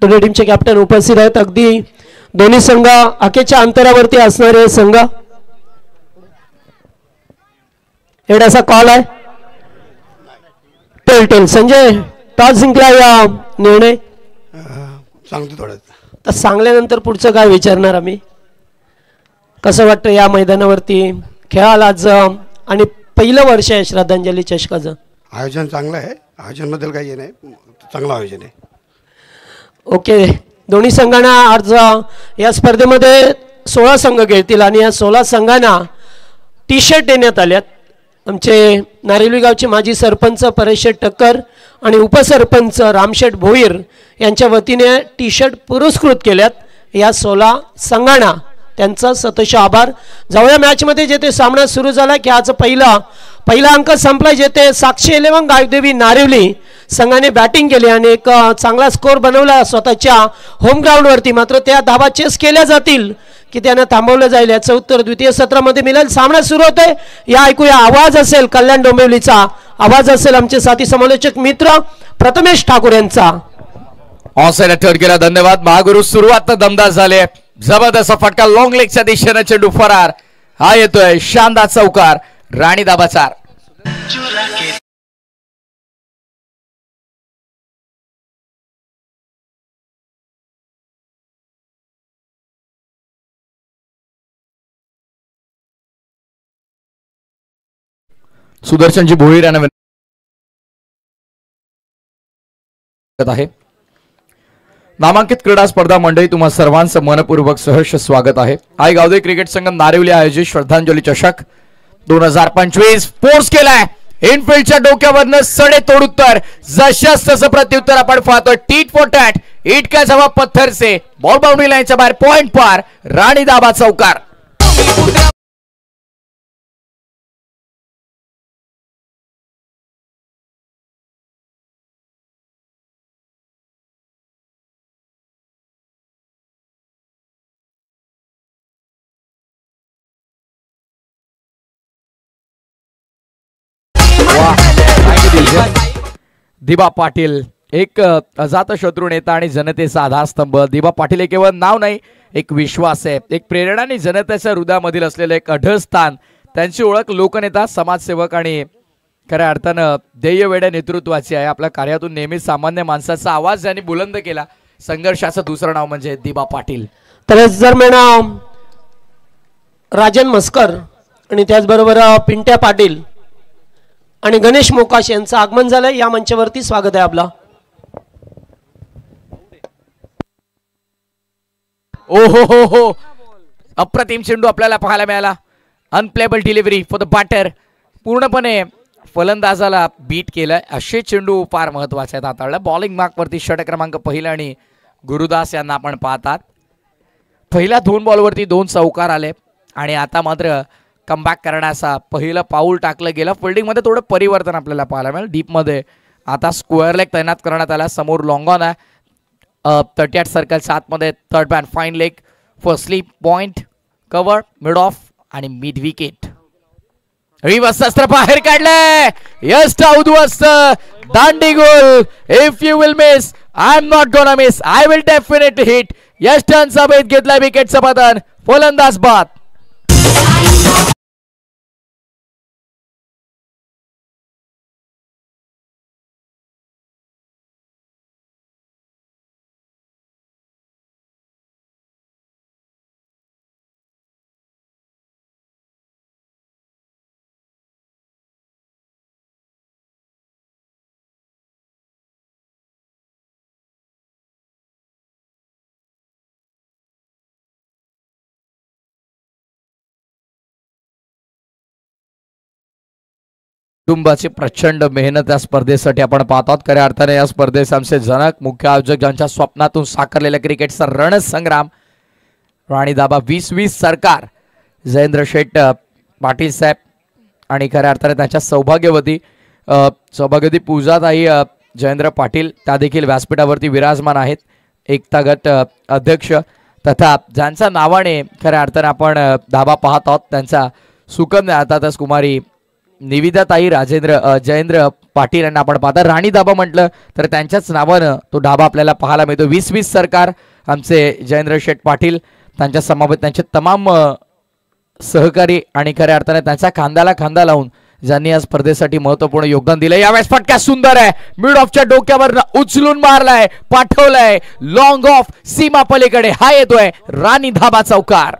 दोन्ही टीमचे कॅप्टन उपस्थित आहेत। अगदी दोन्ही संघ आखेच्या अंतरावरती असणारे संघ। एवढासा कॉल आहे, टेल संजय टॉस जिंकला, या निर्णय सांगतो थोडं तर सांगल्यानंतर पुढचं काय विचारणार आम्ही। कसं वाटतं या मैदानावरती खेळायला आज आणि पहिलं वर्ष आहे श्रद्धांजली चषकाचं? आयोजन चांगलं आहे, आयोजनबद्दल काही नाही, चांगलं आयोजन आहे। ओके, दोन्ही संघांना आज या स्पर्धेमध्ये 16 संघ खेळतील आणि या 16 संघांना टी-शर्ट देण्यात आल्यात। आमचे नारिलवी गावचे माजी सरपंच परेश टक्कर आणि उपसरपंच रामशेठ भोईर यांच्या वतीने टी-शर्ट पुरस्कृत केल्यात या 16 संघांना, त्यांचा सतोष आभार। जाऊया मॅच मध्ये, जेथे सामना सुरू झाला की आज पहिला अंक संपला, जेथे साक्षी 11 गावदेवी नारिवली संघाने बॅटिंग केली आणि एक चांगला स्कोर बनवला स्वतःच्या होम ग्राउंड वरती। मात्र त्या धावा चेस केल्या जातील की त्यानं थांबवलं जाईल याचं उत्तर द्वितीय सत्रामध्ये मिळेल. सामना सुरू होतोय. या ऐकूया आवाज असेल कल्याण डोंबिवलीचा, आवाज असेल आमचे साथी समालोचक मित्र प्रथमेश ठाकूर यांचा. ऑनसाइड अटॅक केला. धन्यवाद महागुरु. सुरुवात दमदार झाले. जबरदस्त फटका लॉंग लेगच्या दिशेने चेंडू फरार. हा येतोय शानदार चौकार. राणी दाबा 4. सुदर्शनजी भोईर यांना आहे. नामांकित क्रीडा स्पर्धा मंडळी तुम्हा सर्वांचं मनपूर्वक सहर्ष स्वागत आहे. आई गावदे क्रिकेट संघ नारिवली आयोजित श्रद्धांजली चषक 2025 फोर्स केलाय. इनफिल्डच्या डोक्यावरनं सडे तोड उत्तर. जशास तसं प्रत्युत्तर आपण पाहतोय. Tit for tat. ईट का जवाब पत्थर से. बॉल बाउंड्री लाईनच्या बाहेर. पॉइंट पार. राणी दाबा चौकार. दिबा पाटील एक अजात शत्रू नेता आणि जनतेचा आधारस्तंभ. दिबा पाटील हे केवळ नाव नाही, एक विश्वास आहे, एक प्रेरणा आणि जनतेच्या हृदयामधील असलेलं एक अढळ स्थान. त्यांची ओळख लोकनेता, समाजसेवक आणि खऱ्या अर्थानं ध्येयवेड्या नेतृत्वाची आहे. आपल्या कार्यातून नेहमी सामान्य माणसाचा आवाज ज्यांनी बुलंद केला. संघर्षाचं दुसरं नाव म्हणजे दिबा पाटील. त्याच दरम्यान राजन मस्कर आणि त्याचबरोबर पिंट्या पाटील आणि गणेश मोकाश यांचं आगमन झालंय. या मंचावरती स्वागत आहे आपला. ओ हो हो अप्रतिम चेंडू आपल्याला पाहायला मिळाला. Unplayable delivery for the batter. पूर्णपणे फलंदाजाला बीट केलंय. असे चेंडू फार महत्वाचे आहेत हाताळला. बॉलिंग मार्कवरती षटक क्रमांक पहिला आणि गुरुदास यांना आपण पाहतात. पहिल्या 2 बॉलवरती 2 चौकार आले आणि आता मात्र कमबॅक करण्याचा पहिलं पाऊल टाकलं गेलं. फिल्डिंगमध्ये थोडं परिवर्तन आपल्याला पाहायला मिळेल. डीपमध्ये आता स्क्वेअर लेग तैनात करण्यात आला. समोर लॉंग ऑन आहे. 38 सर्कलच्या आतमध्ये third man fine leg firstly point cover mid off आणि मिड विकेट. रिवर्स अस्त्र बाहेर काढलंय. यस्ट उद्ध्वस्त दांडी गोल. If you will miss I am not gonna miss. I will definitely hit. यस्टांचा भेद घेतला. विकेटचं पतन. फलंदाज बाद. कुटुंबाची प्रचंड मेहनत या स्पर्धेसाठी आपण पाहतो. खऱ्या अर्थाने या स्पर्धेचे आमचे जनक, मुख्य आयोजक ज्यांच्या स्वप्नातून साकारलेल्या क्रिकेटचा रणसंग्राम. राणी दाबा 2020 सरकार, जयेंद्र शेठ पाटील साहेब आणि खऱ्या अर्थाने त्यांच्या सौभाग्यवती पूजाताई जयेंद्र पाटील त्या देखील व्यासपीठावरती विराजमान आहेत. एकता गट अध्यक्ष तथा ज्यांच्या नावाने खऱ्या अर्थाने आपण दाबा पाहत आहोत त्यांचा सुकन्या अर्थातच कुमारी निविदाताई जयेंद्र पाटील यांना आपण पाहता. राणी दाबा म्हटलं तर त्यांच्याच नावानं तो डाबा आपल्याला पाहायला मिळतो. 2020 सरकार आमचे जयेंद्र शेठ पाटील, त्यांच्या समवेत त्यांचे तमाम सहकारी आणि खऱ्या अर्थाने त्यांच्या खांद्याला खांदा लावून ज्यांनी या स्पर्धेसाठी महत्वपूर्ण योगदान दिलं. यावेळेस फटका सुंदर आहे. मिड ऑफच्या डोक्यावर उचलून मारलाय, पाठवलाय लॉंग ऑफ सीमा पलीकडे. हा येतोय राणी धाबा चौकार.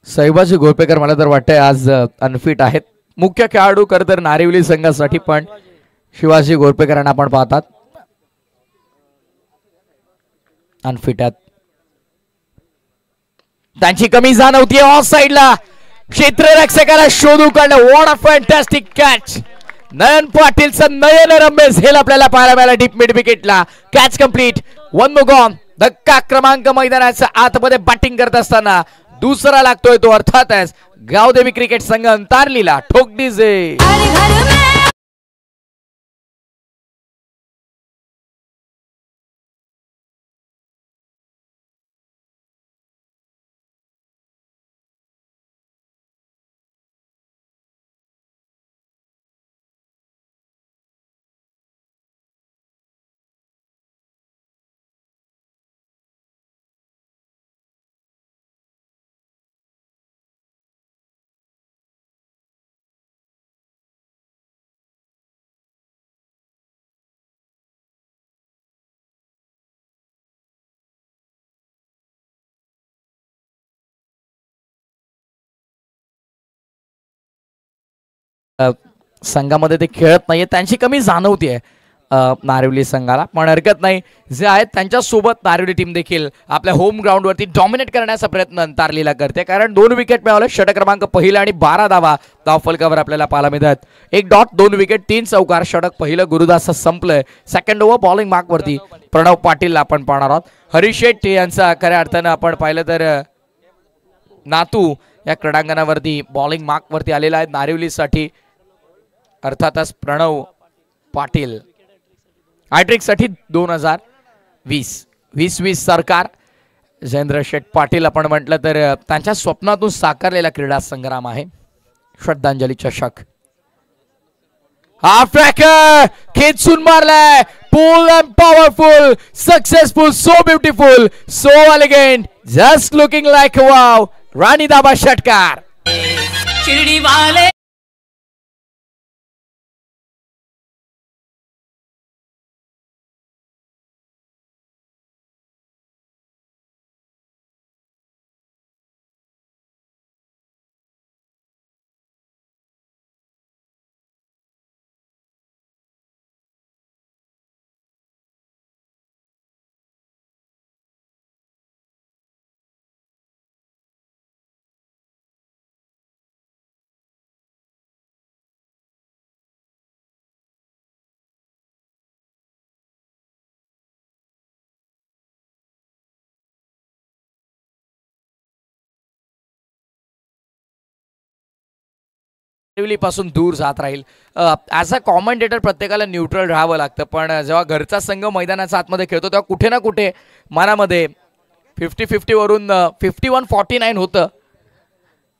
सैबाजी गोरपेकर मला तर वाटतंय आज अनफिट आहेत. मुख्य खेळाडू खरं तर नारिवली संघासाठी, पण शिवाजी गोरपेकर यांना आपण पाहतात अनफिट आहेत. त्यांची कमी जाणवती ऑफ साइडला क्षेत्ररक्षकाला शोधू काढलं. What a fantastic catch. Nayan पाटीलचं नयनरम्य झेल आपल्याला पाहायला मिळाला डीप मिड विकेटला. Catch complete. 1 more gone. धक्का क्रमांक मैदानाच्या आतमध्ये बॅटिंग करत असताना दुसरा लागतोय तो अर्थातच गावदेवी क्रिकेट संघ अंतारलीला ठोकडीजे. संघामध्ये ते खेळत नाहीये, त्यांची कमी जाणवतीये नारिवली संघाला, पण हरकत नाही. जे आहेत त्यांच्या सोबत नारिवली टीम देखील आपल्या होम ग्राउंड वरती डॉमिनेट करण्याचा प्रयत्न अंतारलीला करते, कारण 2 विकेट मिळाले. षटक क्रमांक पहिला आणि 12 धावा धावफलकावर आपल्याला पाहायला मिळतात. 1 डॉट 2 विकेट 3 चौकार. षटक पहिलं गुरुदास संपलंय. सेकंड ओव्हर बॉलिंग मार्क वरती प्रणव पाटील आपण पाहणार आहोत. हरीश शेट्टी यांचा खऱ्या अर्थानं आपण पाहिलं तर नातू या क्रीडांगणावरती बॉलिंग मार्क वरती आलेला आहे नारिवलीसाठी. अर्थातच प्रणव पाटील हॅट्रिक साठी 2020 सरकार. जयेंद्र शेठ पाटील आपण म्हटलं तर त्यांच्या स्वप्नातून साकारलेला क्रीडा संग्राम आहे. श्रद्धांजली चषक. हाफ ट्रॅकर खेचून मारलाय. Pull and powerful, successful, so beautiful, so elegant, just looking like wow. राणी दाबा षटकार. शिर्डी वाले पासून दूर जात राहील. ॲज अ कॉमेंटेटर प्रत्येकाला न्यूट्रल राहावं लागतं, पण जेव्हा घरचा संघ मैदानाच्या आतमध्ये खेळतो तेव्हा कुठे ना कुठे मनामध्ये 50-50 वरून 51-49 होतं.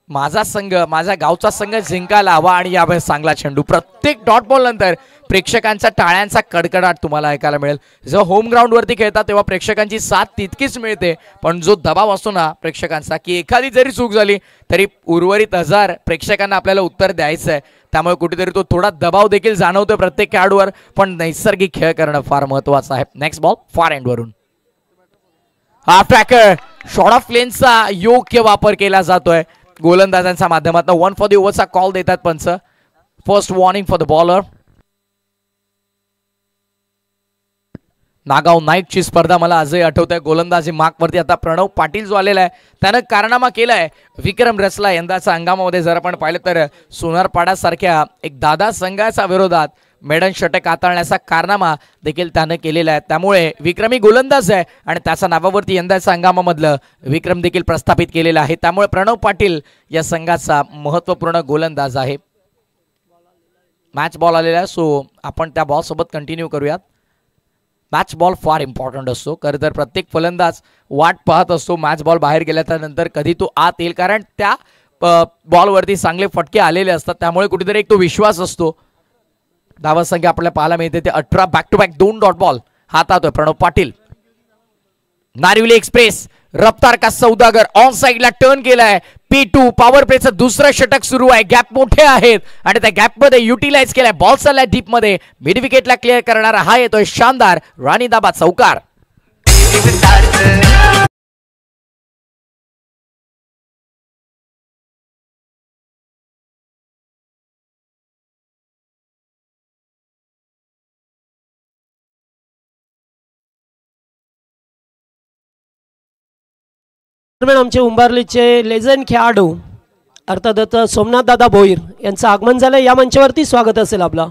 माझा संघ, माझ्या गावचा संघ जिंकायला हवा. आणि या चांगला चेंडू. प्रत्येक डॉट बॉल नंतर प्रेक्षकांच्या टाळ्यांचा कडकडाट तुम्हाला ऐकायला मिळेल. जेव्हा होम ग्राउंड वरती खेळतात तेव्हा प्रेक्षकांची साथ तितकीच मिळते, पण जो दबाव असतो ना प्रेक्षकांचा, की एखादी जरी चूक झाली तरी उर्वरित 1000 प्रेक्षकांना आपल्याला उत्तर द्यायचं आहे, त्यामुळे कुठेतरी तो थोडा दबाव देखील जाणवतो प्रत्येक खेळाडूवर. पण नैसर्गिक खेळ करणं फार महत्वाचं आहे. नेक्स्ट बॉल फार एंड वरून. हाफ ट्रॅकर शॉर्ट ऑफ लेनचा योग्य वापर केला जातोय गोलंदाजांच्या माध्यमातून. 1 फॉर द ओव्हरचा कॉल देतात पंच. First warning for the bowler. Nagaon नाईटची स्पर्धा मला आजही आठवत आहे. गोलंदाजी मार्क वरती आता प्रणव पाटील जो आलेला आहे त्यानं कारनामा केलाय. विक्रम रचला यंदाच्या हंगामामध्ये. जर आपण पाहिलं तर सोनारपाडा सारख्या एक दादा संघाच्या विरोधात मेडन षटक हाताळण्याचा कारनामा देखील त्यानं केलेला आहे. त्यामुळे विक्रमी गोलंदाज आहे आणि त्याच्या नावावरती यंदाच्या हंगामामधलं विक्रम देखील प्रस्थापित केलेला आहे. त्यामुळे प्रणव पाटील या संघाचा महत्त्वपूर्ण गोलंदाज आहे. मॅच बॉल आलेला आहे, सो आपण त्या बॉल सोबत कंटिन्यू करूयात. मॅच बॉल फार इम्पॉर्टंट असतो. खरं तर प्रत्येक फलंदाज वाट पाहत असतो मॅच बॉल बाहेर गेल्यानंतर कधी तो आत येईल, कारण त्या बॉलवरती चांगले फटके आलेले असतात. त्यामुळे कुठेतरी एक तो विश्वास असतो. धावा संख्या आपल्याला पाहायला मिळते ते 18. Back to back 2 dot ball हातातोय प्रणव पाटील. नारिवली एक्सप्रेस रफ्तार का सौदागर ऑन साइडला टर्न केलाय. P2 पॉवर प्लेचं दुसरं षटक सुरू आहे. गॅप मोठे आहेत आणि त्या गॅप मध्ये युटिलाइज केलाय. बॉल चाललाय डीप मध्ये. मिड विकेटला क्लिअर करणारा हा येतोय शानदार राणी दाबा चौकार. आमचे उंबारलीचे लेजंड खेळाडू अर्थात सोमनाथ दादा भोईर यांचं आगमन झालं. या मंचावरती स्वागत असेल आपला.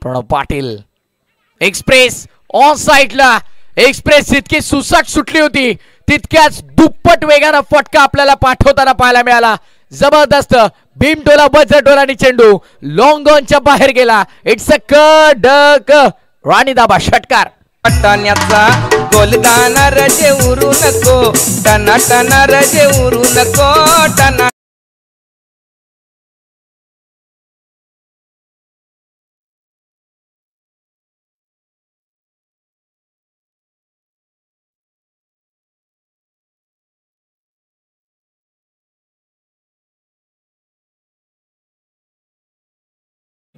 प्रणव पाटील एक्सप्रेस ऑन साइडला. एक्सप्रेस इतकी सुसाट सुटली होती तितक्याच दुप्पट वेगानं फटका आपल्याला पाठवताना पाहायला मिळाला. जबरदस्त भीमटोला बजटोलानी चेंडू लॉंग ऑनच्या बाहेर गेला. इट्स अ कडक राणी दाबा षटकार. टाण्याचा गोलदाना रजे उरू नको टना टना रजे उरू नको टना.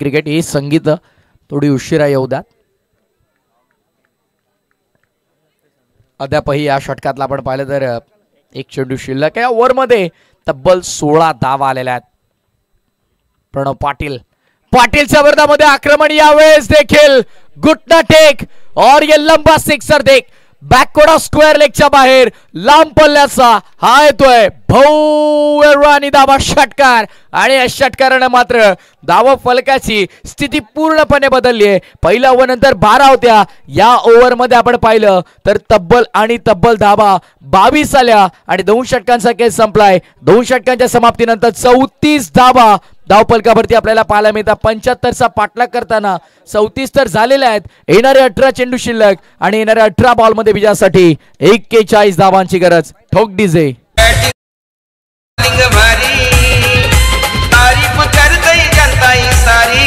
क्रिकेट ही संगीत थोडी उशिरा येऊ द्या. अद्यापही या षटकातला आपण पाहिलं तर एक चेंडू शिल्लक आहे. ओव्हरमध्ये तब्बल 16 धावा आलेल्या आहेत. प्रणव पाटीलच्या विरोधामध्ये आक्रमण यावेळेस देखील गुटना टेक और ये लंबा सिक्सर देख बॅकवर्ड स्क्वेअर लेगच्या बाहेर लांब पल्ल्याचा हा येतोय भव्य राणी दाबा षटकार. आणि या षटकारानं मात्र धावा फलकाची स्थिती पूर्णपणे बदलली आहे. पहिल्या ओव्हर नंतर 12 होत्या. या ओव्हर मध्ये आपण पाहिलं तर तब्बल धावा 22 आल्या आणि 2 षटकांचा खेळ संपलाय. 2 षटकांच्या समाप्तीनंतर 34 धावा धावफलकावरती आपल्याला पाहायला मिळतात. 75चा पाठलाग करताना 34 तर झालेले आहेत. येणारे 18 चेंडू शिल्लक आणि येणाऱ्या 18 बॉल मध्ये विजयासाठी 41 धावांची गरज. ठोक डीजे. तारीफ करतई जनताई सारी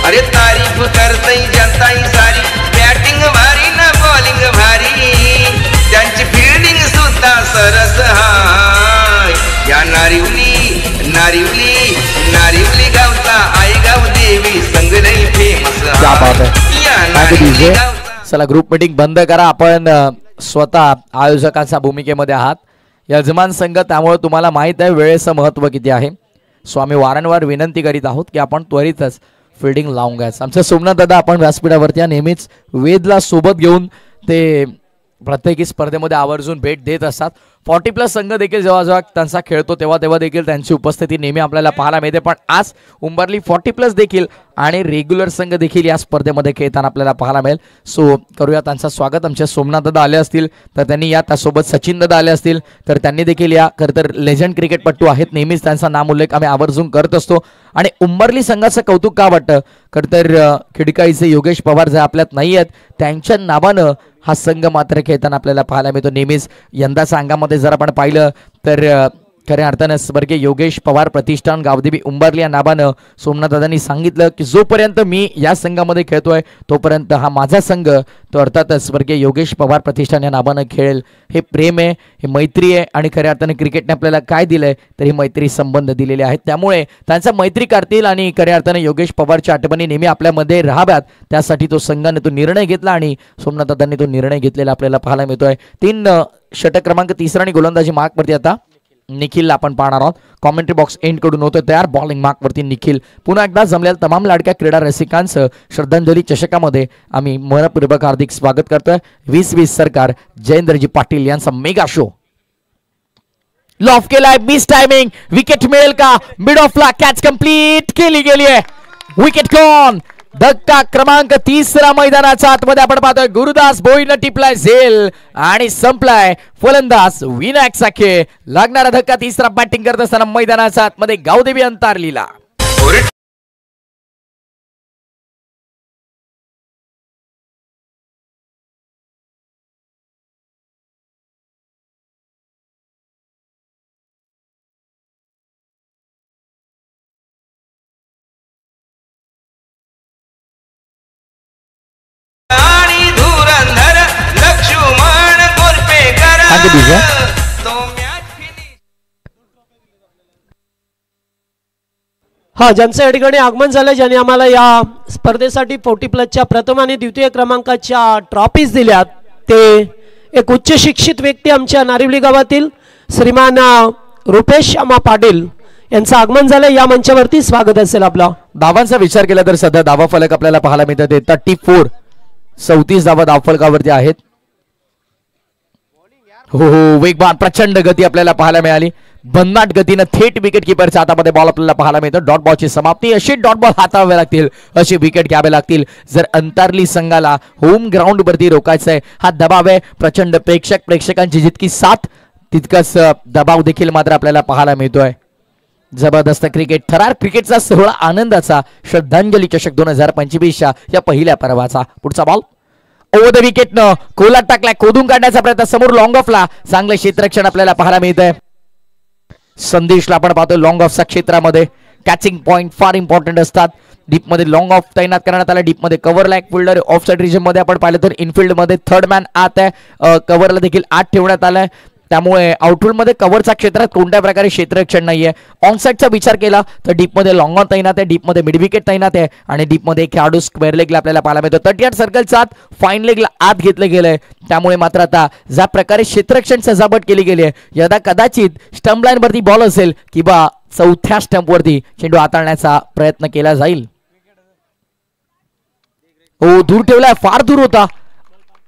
अरे तारीफ करतई जनताई सारी. बॅटिंग भारी ना बॉलिंग भारी त्यांची फिल्डिंग सुद्धा सरस हाय. या नारिवली गावचा आई गाव देवी संग लई फेमस हाय. चला ग्रुप मीटिंग बंद करा. आपण स्वतः आयोजकांच्या भूमिकेमध्ये आहात. यजमान संघ त्यामुळे तुम्हाला माहित आहे वेळेचं महत्व किती आहे. सो आम्ही वारंवार विनंती करीत आहोत की आपण त्वरितच फिल्डिंग लावून घ्यायचं. आमचे सोमनाथ दादा आपण व्यासपीठावरती नेहमीच वेदला सोबत घेऊन ते प्रत्येकी स्पर्धेमध्ये आवर्जून भेट देत असतात. 40+ संघ देखील जेव्हा त्यांचा खेळतो तेव्हा देखील त्यांची उपस्थिती नेहमी आपल्याला पाहायला मिळते. पण आज उंबरली 40+ देखील आणि रेग्युलर संघ देखील या स्पर्धेमध्ये खेळताना आपल्याला पाहायला मिळेल. सो करूया त्यांचं स्वागत. आमचे सोमनाथ दादा आले असतील तर त्यांनी या, त्यासोबत सचिन दादा आले असतील तर त्यांनी देखील या. खरं तर लेजंड क्रिकेटपटू आहेत, नेहमीच त्यांचा नाम उल्लेख आम्ही आवर्जून करत असतो. आणि उंबरली संघाचं कौतुक का वाटतं, खरं तर खिडकाईचे योगेश पवार जे आपल्यात नाही आहेत त्यांच्या नावानं हा संघ मात्र खेळताना आपल्याला पाहायला मिळतो. नेहमीच यंदाच्या अंगामध्ये जर आपण पाहिलं तर खऱ्या अर्थानं स्वर्गीय योगेश पवार प्रतिष्ठान गावदेवी उंबरली या नावानं सोमनाथदादांनी सांगितलं की जोपर्यंत मी या संघामध्ये खेळतोय तोपर्यंत हा माझा संघ, तो अर्थातच स्वर्गीय योगेश पवार प्रतिष्ठान या नावानं खेळेल. हे प्रेम आहे, हे मैत्री आहे आणि खऱ्या अर्थानं क्रिकेटने आपल्याला काय दिलंय तर ही मैत्री संबंध दिलेले आहेत. त्यामुळे त्यांचा मैत्री करतील आणि खऱ्या अर्थानं योगेश पवारच्या आठवणी नेहमी आपल्यामध्ये राहाव्यात त्यासाठी तो संघाने तो निर्णय घेतला आणि सोमनाथदादांनी तो निर्णय घेतलेला आपल्याला पाहायला मिळतोय. 3 षटक क्रमांक 3 आणि गोलंदाजी मार्कवरती आता निखिलला आपण पाहणार आहोत. कॉमेंट्री बॉक्स एंड कडून होतं तयार. बॉलिंग मार्कवरती निखिल. पुन्हा एकदा जमलेल्या तमाम लाडक्या क्रीडा रसिकांचं श्रद्धांजली चषकामध्ये आम्ही मनपूर्वक हार्दिक स्वागत करतोय. 2020 सरकार जयेंद्रजी पाटील यांचा मेगा शो लॉफ केलाय. Miss timing. विकेट मिळेल का? मिड ऑफला कॅच कंप्लीट केली गेली आहे. Wicket gone. धक्का क्रमांक 3 मैदानाच्या आतमध्ये आपण पाहतोय. गुरुदास भोईनं टिपलाय झेल आणि संपलाय फलंदाज विनायक साखे. लागणारा धक्का 3 बॅटिंग करत असताना मैदानाच्या आतमध्ये गावदेवी अंतारलीला. हा, ज्यांचं या ठिकाणी आगमन झालं, ज्यांनी आम्हाला या स्पर्धेसाठी 40+ प्रथम आणि द्वितीय क्रमांकाच्या ट्रॉफीज दिल्यात, ते एक उच्च शिक्षित व्यक्ती आमच्या नारिवली गावातील श्रीमान रुपेश अम्मा पाटील यांचं आगमन झालं. या मंचावरती स्वागत असेल आपला. धावांचा विचार केला तर सध्या धावा फलक आपल्याला पाहायला मिळतात. 34 34 धावा धावफलकावरती आहेत. हो हो, वेगवान प्रचंड गती आपल्याला पाहायला मिळाली. भन्नाट गतीनं थेट विकेट किपरच्या हातामध्ये बॉल आपल्याला पाहायला मिळतो. डॉट बॉलची समाप्ती. अशी डॉट बॉल हातावे लागतील, अशी विकेट घ्यावे लागतील जर अंतरली संघाला होम ग्राउंड वरती रोखायचं आहे. हा दबाव आहे. प्रचंड प्रेक्षकांची जितकी साथ तितकाच दबाव देखील मात्र आपल्याला पाहायला मिळतोय. जबरदस्त क्रिकेट. थरार क्रिकेटचा सोहळा आनंदाचा. श्रद्धांजली चषक 2025च्या या पहिल्या पर्वाचा. पुढचा बॉल ओव्हर द विकेटनं कोलात टाकलाय. खोदून काढण्याचा प्रयत्न. समोर लॉंग ऑफला चांगलं क्षेत्ररक्षण आपल्याला पाहायला मिळतंय. संदेशला आपण पाहतो लॉंग ऑफच्या क्षेत्रामध्ये कॅचिंग पॉइंट फार इम्पॉर्टंट असतात. डीप मध्ये लॉंग ऑफ तैनात करण्यात आला. डीप मध्ये cover like fielder. Off side region मध्ये आपण पाहिलं तर इनफिल्ड मध्ये थर्ड मॅन आत आहे. कव्हरला देखील आत ठेवण्यात आलाय. त्यामुळे आउटफिल्ड मध्ये कव्हरच्या क्षेत्रात कोणत्या प्रकारे क्षेत्ररक्षण नाहीये. ऑन साइडचा विचार केला तर डीप मध्ये लॉंग ऑन तैनात आहे. डीप मध्ये मिड विकेट तैनात आहे. आणि डीप मध्ये खेळाडू स्क्वेअर लेगला आपल्याला पाहायला मिळतो. 38 सर्कलचा आत फाईन लेगला आत घेतलं गेलंय. त्यामुळे मात्र आता ज्या प्रकारे क्षेत्ररक्षण सजावट केली गेली आहे, यदा कदाचित स्टंप लाईन वरती बॉल असेल किंवा चौथ्या स्टंप वरती चेंडू हाताळण्याचा प्रयत्न केला जाईल. हो, दूर ठेवलाय. फार दूर होता.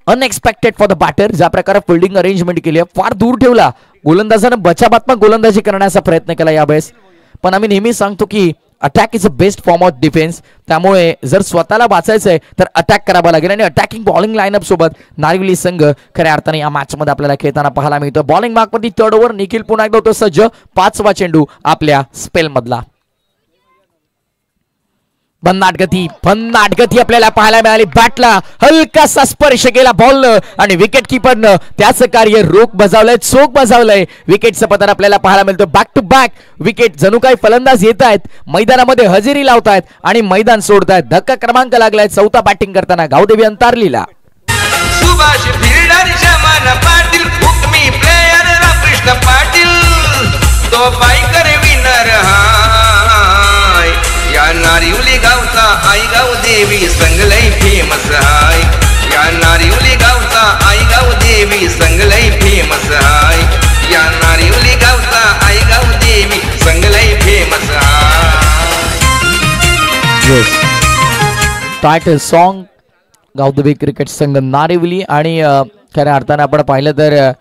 Unexpected for the batter. ज्या प्रकारे फिल्डिंग अरेंजमेंट केली आहे फार दूर ठेवला. गोलंदाजानं बचावात्मक गोलंदाजी करण्याचा प्रयत्न केला यावेळेस. पण आम्ही नेहमी सांगतो की attack is a best form of defence. त्यामुळे जर स्वतःला वाचायचंय तर अटॅक करावा लागेल. आणि अटॅकिंग बॉलिंग लाईनअप सोबत नारिवली संघ खऱ्या अर्थाने या मॅच मध्ये आपल्याला खेळताना पाहायला मिळतो. बॉलिंग मार्कवरती थर्ड ओव्हर. निखिल पुन्हा एकदा होतो सज्ज. 5वा चेंडू आपल्या स्पेल मधला. भन्नाट गती आपल्याला पाहायला मिळाली. बॅटला हलकासा स्पर्श केला बॉलनं आणि विकेट किपरनं त्याचं कार्य रोख बजावलंय, चोख बजावलंय. विकेटचं पतन आपल्याला पाहायला मिळतं. Back to back wicket. जणू काही फलंदाज येत आहेत, मैदानामध्ये हजेरी लावतायत आणि मैदान सोडतायत. धक्का क्रमांक लागलाय चौथा बॅटिंग करताना गावदेवी अंतारलीला. सुभाष फिल्डर शमान पाटील. हुकमी प्लेयर रामकृष्ण पाटील. तो बायकर विनर हाय. या नारिवली गावचा आईगाव देवी संगलई फेमस हाय. या नारिवली गावचा आईगाव देवी संगलई फेमस हाय. या नारिवली गावचा आईगाव देवी संगलई फेमस हाय. टायटल सॉन्ग गावदेवी क्रिकेट संघ नारिवली. आणि खऱ्या अर्थाने आपण पाहिलं तर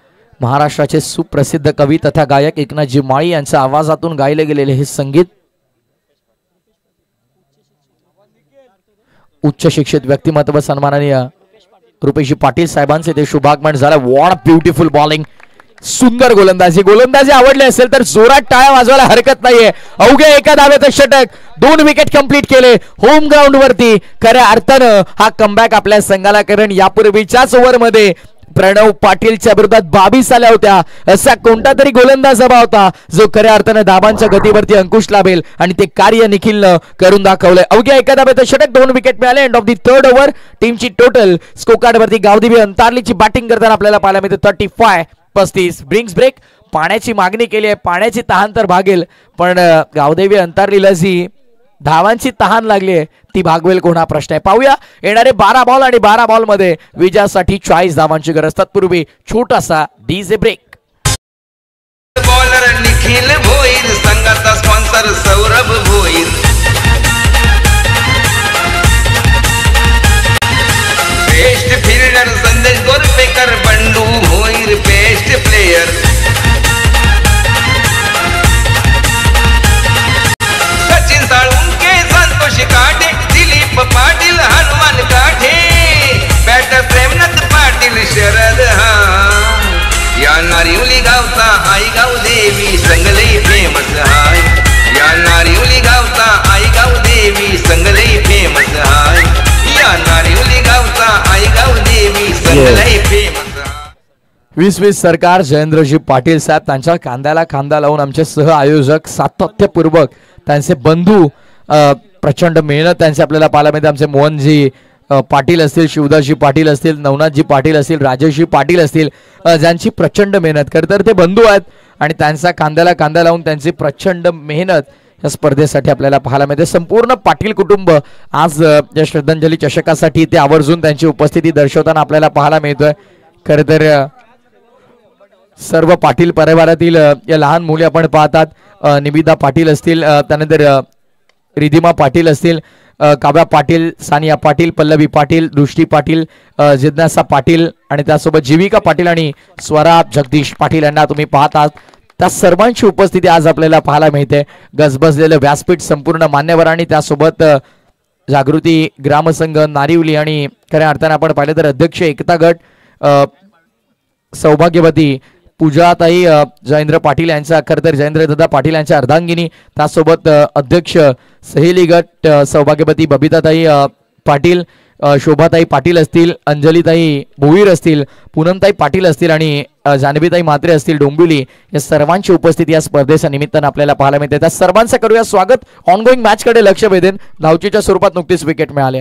महाराष्ट्राचे सुप्रसिद्ध कवी तथा गायक एकनाथजी माळी यांच्या आवाजातून गायले गेलेले हे संगीत उच्च शिक्षित व्यक्तिमत्व सन्माननीय रुपेशजी पाटील साहेबांचे ते शुभागमन झालं. What beautiful bowling. सुंदर गोलंदाजी आवडली असेल तर जोरात टाळ्या वाजवायला हरकत नाहीये. अवघ्या एका धावेचं षटक. 2 विकेट कंप्लीट केले होम ग्राउंड वरती. खऱ्या अर्थानं हा कमबॅक आपल्या संघाला. कारण यापूर्वीच्याच ओव्हर मध्ये प्रणव पाटीलच्या विरोधात 22 आल्या होत्या. असा कोणता तरी गोलंदाज हवा होता जो खऱ्या अर्थानं धाबांच्या गतीवरती अंकुश लाभेल आणि ते कार्य निखिलनं करून दाखवलंय. अवघ्या एका धावेचं षटक. 2 विकेट मिळाले. End of the third over. टीमची टोटल स्कोरकार्ड वरती गावदेवी अंतारलीची बॅटिंग करताना आपल्याला पाहायला मिळते 35. Brings break. पाण्याची मागणी केली आहे. पाण्याची तहान तर भागेल, पण गावदेवी अंतारलीला जी धावांची तहान लागली आहे ती भागवेल कोण हा प्रश्न आहे. पाहूया येणारे 12 बॉल आणि 12 बॉल मध्ये विजयासाठी 40 धावांची गरज. तत्पूर्वी छोटासा DJ break. Bowler Nikhil Bhoir. संघाचा sponsor Saurabh Bhoir. Best fielder Sandesh Gorpekar. Bandu Bhoir best player. Sachin Salunkhe. Santosh Kathe. Dilip Patil. Hanuman Kathe. Batter Premnath Patil. Sharad हा. या नारिवली गावचा आईगाव देवी संगलई फेमस हाय. या नारिवली गावचा आईगाव देवी संगलई फेमस हाय. या नारिवली गावचा आईगाव देवी संगलई फेमस हाय. 2020 सरकार जयेंद्रजी पाटील साहेब त्यांच्या खांद्याला खांदा लावून आमचे सह आयोजक सातत्यपूर्वक त्यांचे बंधू प्रचंड मेहनत त्यांचे आपल्याला पाहायला मिळते. आमचे मोहनजी पाटील असतील, शिवदासजी पाटील असतील, नवनाथजी पाटील असतील, राजेशजी पाटील असतील, ज्यांची प्रचंड मेहनत. खरं तर ते बंधू आहेत आणि त्यांचा खांद्याला खांदा लावून त्यांची प्रचंड मेहनत या स्पर्धेसाठी आपल्याला पाहायला मिळते. संपूर्ण पाटील कुटुंब आज या श्रद्धांजली चषकासाठी ते आवर्जून त्यांची उपस्थिती दर्शवताना आपल्याला पाहायला मिळतोय. खरं तर सर्व पाटील परिवारातील या लहान मुली आपण पाहतात. निविदा पाटील असतील, त्यानंतर रिधिमा पाटील असतील, काव्या पाटील, सानिया पाटील, पल्लवी पाटील, दृष्टी पाटील, जिज्ञासा पाटील आणि त्यासोबत जीविका पाटील आणि स्वरा जगदीश पाटील यांना तुम्ही पाहतात. त्या सर्वांची उपस्थिती आज आपल्याला पाहायला मिळते. गजबजलेलं व्यासपीठ संपूर्ण मान्यवर आणि त्यासोबत जागृती ग्रामसंघ नारिवली आणि खऱ्या अर्थाने आपण पाहिलं तर अध्यक्ष एकता गट, सौभाग्यवती पूजाताई जयेंद्र पाटील यांचा, खरं तर जयेंद्रदादा पाटील यांच्या अर्धांगिनी, त्यासोबत अध्यक्ष सहेली गट सौभाग्यवती बबिताताई पाटील, शोभाताई पाटील असतील, अंजलीताई भोईर असतील, पूनमताई पाटील असतील आणि जान्हवीताई म्हात्रे असतील डोंबिवली, या सर्वांची उपस्थिती या स्पर्धेच्या निमित्तानं आपल्याला पाहायला मिळते. त्या सर्वांचं करूया स्वागत. ऑनगोईंग मॅच कडे लक्ष वेधेन. धावचीच्या स्वरूपात नुकतीच विकेट मिळाली.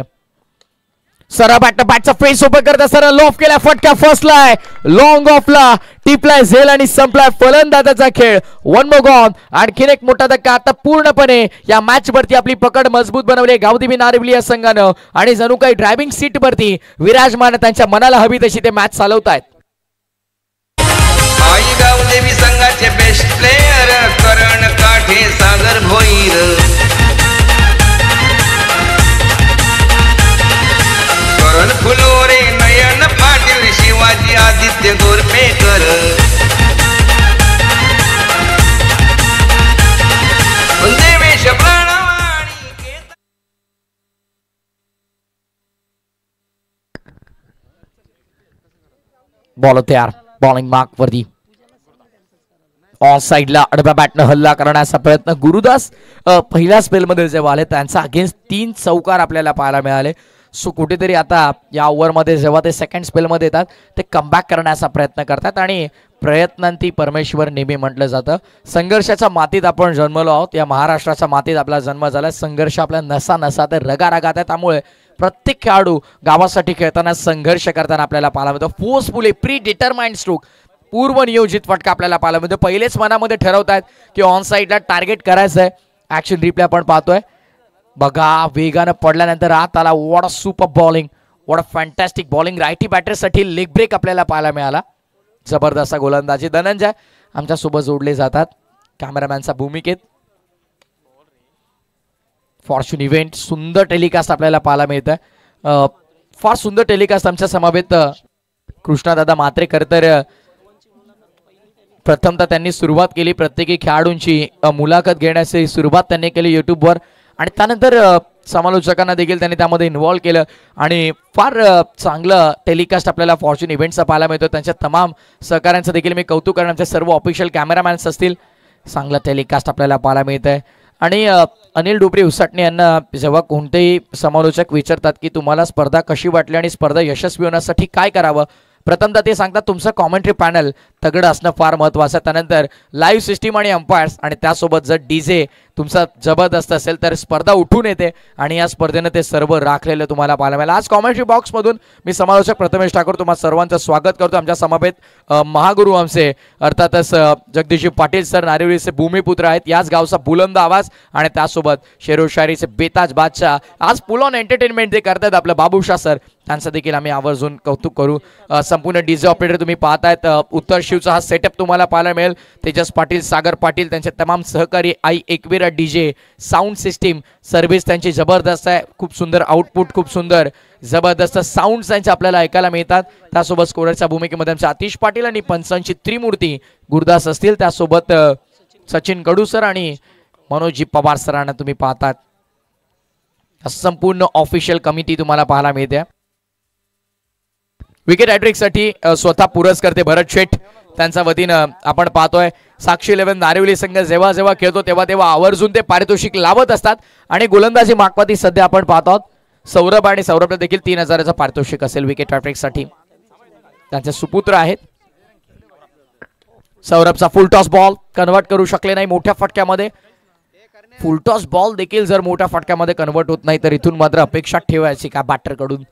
सरा बॅटचा फेस उभं करता सरा लॉफ केला, फटका फसलाय, लॉंग ऑफला टिपलाय झेल आणि संपलाय फलंदाजाचा खेळ. One more gone. आणखीन एक मोठा धक्का. आता पूर्णपणे या मॅच वरती आपली पकड मजबूत बनवली गावदेवी नारिवली या संघानं आणि जणू काही ड्रायव्हिंग सीट वरती विराजमान त्यांच्या मनाला हवी तशी ते मॅच चालवतायत. आई गावदेवी संघाचे बेस्ट प्लेयर करण काठे, सागर भोईर, करण फुलोरे, नयन पाटील, शिवाजी आदित्य गोरपेकर, देवेश प्राणवाणी. बॉल तयार. बॉलिंग मार्क वरती ऑफ साइडला आडव्या बॅटनं हल्ला करण्याचा प्रयत्न. गुरुदास पहिल्या स्पेलमध्ये जेव्हा आले त्यांचा अगेन्स्ट 3 चौकार आपल्याला पाहायला मिळाले. सो कुठेतरी आता या ओव्हरमध्ये जेव्हा ते सेकंड स्पेलमध्ये येतात ते कमबॅक करण्याचा प्रयत्न करतात आणि प्रयत्नांती परमेश्वर नेहमी म्हटलं जातं. संघर्षाच्या मातीत आपण जन्मलो आहोत. या महाराष्ट्राच्या मातीत आपला जन्म झाला. संघर्ष आपल्या नसा नसा तर रगारगात आहे. त्यामुळे प्रत्येक खेळाडू गावासाठी खेळताना संघर्ष करताना आपल्याला पाहायला मिळतो. फोर्सफुली प्री डिटरमाइंड स्ट्रोक, पूर्वनियोजित फटका आपल्याला पाहायला मिळतो. पहिलेच मनामध्ये ठरवतायत की ऑन साईडला टार्गेट करायचं आहे. ऍक्शन रिप्ले आपण पाहतोय. बघा वेगानं पडल्यानंतर आत आला. What a super bowling, what a fantastic bowling. Righty बॅटरसाठी लेग ब्रेक आपल्याला पाहायला मिळाला. जबरदस्त गोलंदाजी. धनंजय आमच्या सोबत जोडले जातात कॅमेरामॅनच्या भूमिकेत. फॉर्च्यून इव्हेंट सुंदर टेलिकास्ट आपल्याला पाहायला मिळतं. फार सुंदर टेलिकास्ट आमच्या समवेत कृष्णादादा म्हात्रे. खरं तर प्रथमतः त्यांनी सुरुवात केली प्रत्येकी खेळाडूंची मुलाखत घेण्याची सुरुवात त्यांनी केली युट्यूबवर आणि त्यानंतर समालोचकांना देखील त्यांनी त्यामध्ये इन्व्हॉल्व केलं आणि फार चांगलं टेलिकास्ट आपल्याला फॉर्च्यून इव्हेंटचा पाहायला मिळतो. त्यांच्या तमाम सहकाऱ्यांचं देखील मी कौतुक करणार. आमचे सर्व ऑफिशियल कॅमेरामॅन्स असतील. चांगलं टेलिकास्ट आपल्याला पाहायला मिळत आहे. आणि अनिल डोबरे उसाटणे यांना जेव्हा कोणतेही समालोचक विचारतात की तुम्हाला स्पर्धा कशी वाटली आणि स्पर्धा यशस्वी होण्यासाठी काय करावं, प्रथमतः ते सांगतात तुमचं कॉमेंट्री पॅनल तगडं असणं फार महत्त्वाचं आहे. त्यानंतर लाईव्ह सिस्टीम आणि अंपायर्स आणि त्यासोबत जर डीजे तुमचा जबरदस्त असेल तर स्पर्धा उठून येते आणि या स्पर्धेनं ते सर्व राखलेलं तुम्हाला पाहायला मिळालं. आज कॉमेंट्री बॉक्समधून मी समालोचक प्रथमेश ठाकूर तुम्हाला सर्वांचं स्वागत करतो. आमच्या समवेत महागुरू आमचे अर्थातच जगदीशजी पाटील सर नारिवलीचे भूमिपुत्र आहेत. याच गावचा बुलंद आवाज आणि त्यासोबत शेरोशायरीचे बेताज बादशाह. आज पुल ऑन एंटरटेनमेंट ते करतात आपलं बाबूशाह सर, त्यांचं देखील आम्ही आवर्जून कौतुक करू. संपूर्ण डीजे ऑपरेटर तुम्ही पाहतायत. उत्तर शिवचा हा सेटअप तुम्हाला पाहायला मिळेल. तेजस पाटील, सागर पाटील, त्यांचे तमाम सहकारी, आई Ekvira DJ, sound system service त्यांची जबरदस्त आहे. खूप सुंदर आउटपुट, खूप सुंदर जबरदस्त साऊंड त्यांचे आपल्याला ऐकायला मिळतात. त्यासोबत स्कोररच्या भूमिकेमध्ये आमचे आतिश पाटील आणि पंचांची त्रिमूर्ती गुरुदास असतील. त्यासोबत सचिन कडू सर आणि मनोजी पवार सरांना तुम्ही पाहतात. संपूर्ण ऑफिशियल कमिटी तुम्हाला पाहायला मिळते. विकेट हॅट्रिक साठी स्वतः पुरस्कर्ते भरत शेठ त्यांच्या वतीनं आपण पाहतोय. साक्षी 11 नारिवली संघ जेव्हा जेव्हा खेळतो तेव्हा तेव्हा आवर्जून ते पारितोषिक लावत असतात आणि गोलंदाजी मागपाती सध्या आपण पाहतो आहोत. सौरभ आणि सौरभला देखील 3000चं पारितोषिक असेल विकेट हॅट्रिक साठी. त्यांचे सुपुत्र आहेत. सौरभचा फुल टॉस बॉल कन्वर्ट करू शकले नाही मोठ्या फटक्यामध्ये. फुल टॉस बॉल देखील जर मोठ्या फटक्यामध्ये कन्वर्ट होत नाही तर इथून मात्र अपेक्षा ठेवायची का बॅटर कडून.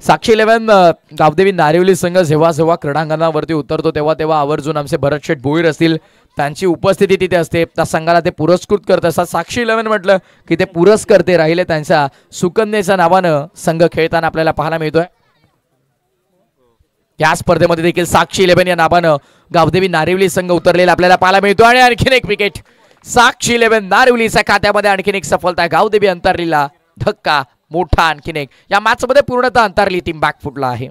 साक्षी 11 गावदेवी नारिवली संघ जेव्हा जेव्हा क्रीडांगणावरती उतरतो तेव्हा तेव्हा आवर्जून आमचे भरत शेठ भोईर असतील त्यांची उपस्थिती तिथे असते. त्या संघाला ते पुरस्कृत करत असतात. साक्षी 11 म्हटलं की ते पुरस्कर्ते राहिले त्यांच्या सुकन्येच्या नावानं संघ खेळताना आपल्याला पाहायला मिळतोय. या स्पर्धेमध्ये देखील साक्षी 11 या नावानं गावदेवी नारिवली संघ उतरलेला आपल्याला पाहायला मिळतो आणि आणखीन एक विकेट साक्षी 11 नारिवलीच्या खात्यामध्ये आणखीन एक सफलता. गावदेवी अंतरलीला धक्का मोठा आणखीन एक. या मॅच मध्ये पूर्णतः अंतरली टीम बॅकफुटला आहे.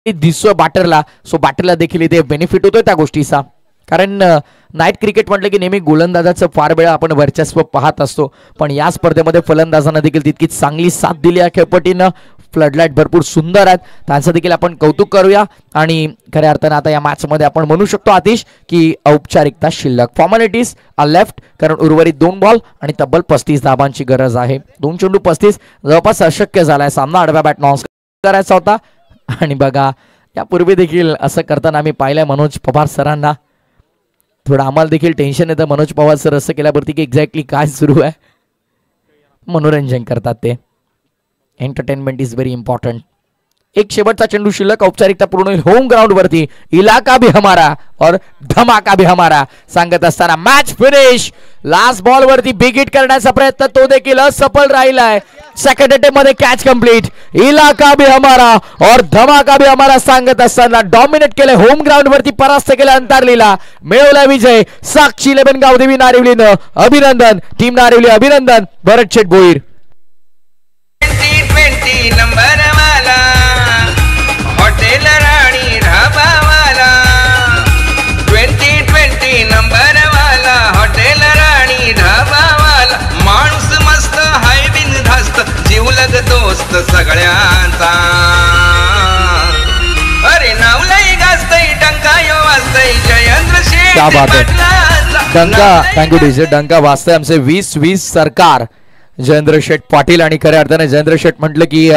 दिसतोय बॅटरला. सो बॅटरला देखील इथे बेनिफिट होतोय त्या गोष्टीचा. कारण नाईट क्रिकेट म्हटलं की नेहमी गोलंदाजाचं फार वेळा आपण वर्चस्व पाहत असतो, पण या स्पर्धेमध्ये फलंदाजांना देखील तितकीच चांगली साथ दिली आहे खेळपट्टीनं. फ्लडलाईट भरपूर सुंदर आहेत, त्यांचं देखील आपण कौतुक करूया. आणि खऱ्या अर्थानं आता या मॅच मध्ये आपण म्हणू शकतो आतिश की औपचारिकता शिल्लक, फॉर्मॅलिटीज आर लेफ्ट. कारण उर्वरित 2 बॉल आणि तब्बल 35 धाबांची गरज आहे. 2 चेंडू 35 जवळपास अशक्य झालाय. सामना आडव्या बॅट नॉन करायचा होता. आणि बघा यापूर्वी देखील असं करताना आम्ही पाहिलंय मनोज पवार सरांना. थोडं आम्हाला देखील टेन्शन येतं मनोज पवार सर असं केल्यावरती की एक्झॅक्टली काय सुरू आहे. मनोरंजन करतात ते. Entertainment is very important. एक शेवटचा चेंडू शिल्लक, औपचारिकता पूर्ण होईल. होम ग्राउंड वरती इलाका भी हमारा और धमाका भी हमारा सांगत असताना मॅच फिनिश. लास्ट बॉल वरती बिग हिट करण्याचा प्रयत्न तो देखील असफल राहिलाय. सेकंड अटेम्प्ट मध्ये कॅच कंप्लीट. इलाका भी हमारा और धमाका भी हमारा सांगत असताना डॉमिनेट केले. होम ग्राउंड वरती परास्त केलं अंतरलीला. मिळवला विजय साक्षी 11 गावदेवी नारिवलीनं. अभिनंदन टीम नारिवली, अभिनंदन भरत शेठ भोईर. 20 नंबर वाला हॉटेल राणी ढाबा वाला. 20 नंबर वाला हॉटेल राणी ढाबा वाला. माणूस मस्त हाय बिनधास्त, जीवलग दोस्त सगळ्यांचा. अरे नावलई गाजतय डंका यो वाजतय जयेंद्र शेठ. क्या बात है. डंका, थँक्यू डीजे. डंका वाजतंय आमचे 20-20 सरकार जयेंद्र शेठ पाटील. आणि खऱ्या अर्थाने जयेंद्र शेठ म्हटलं की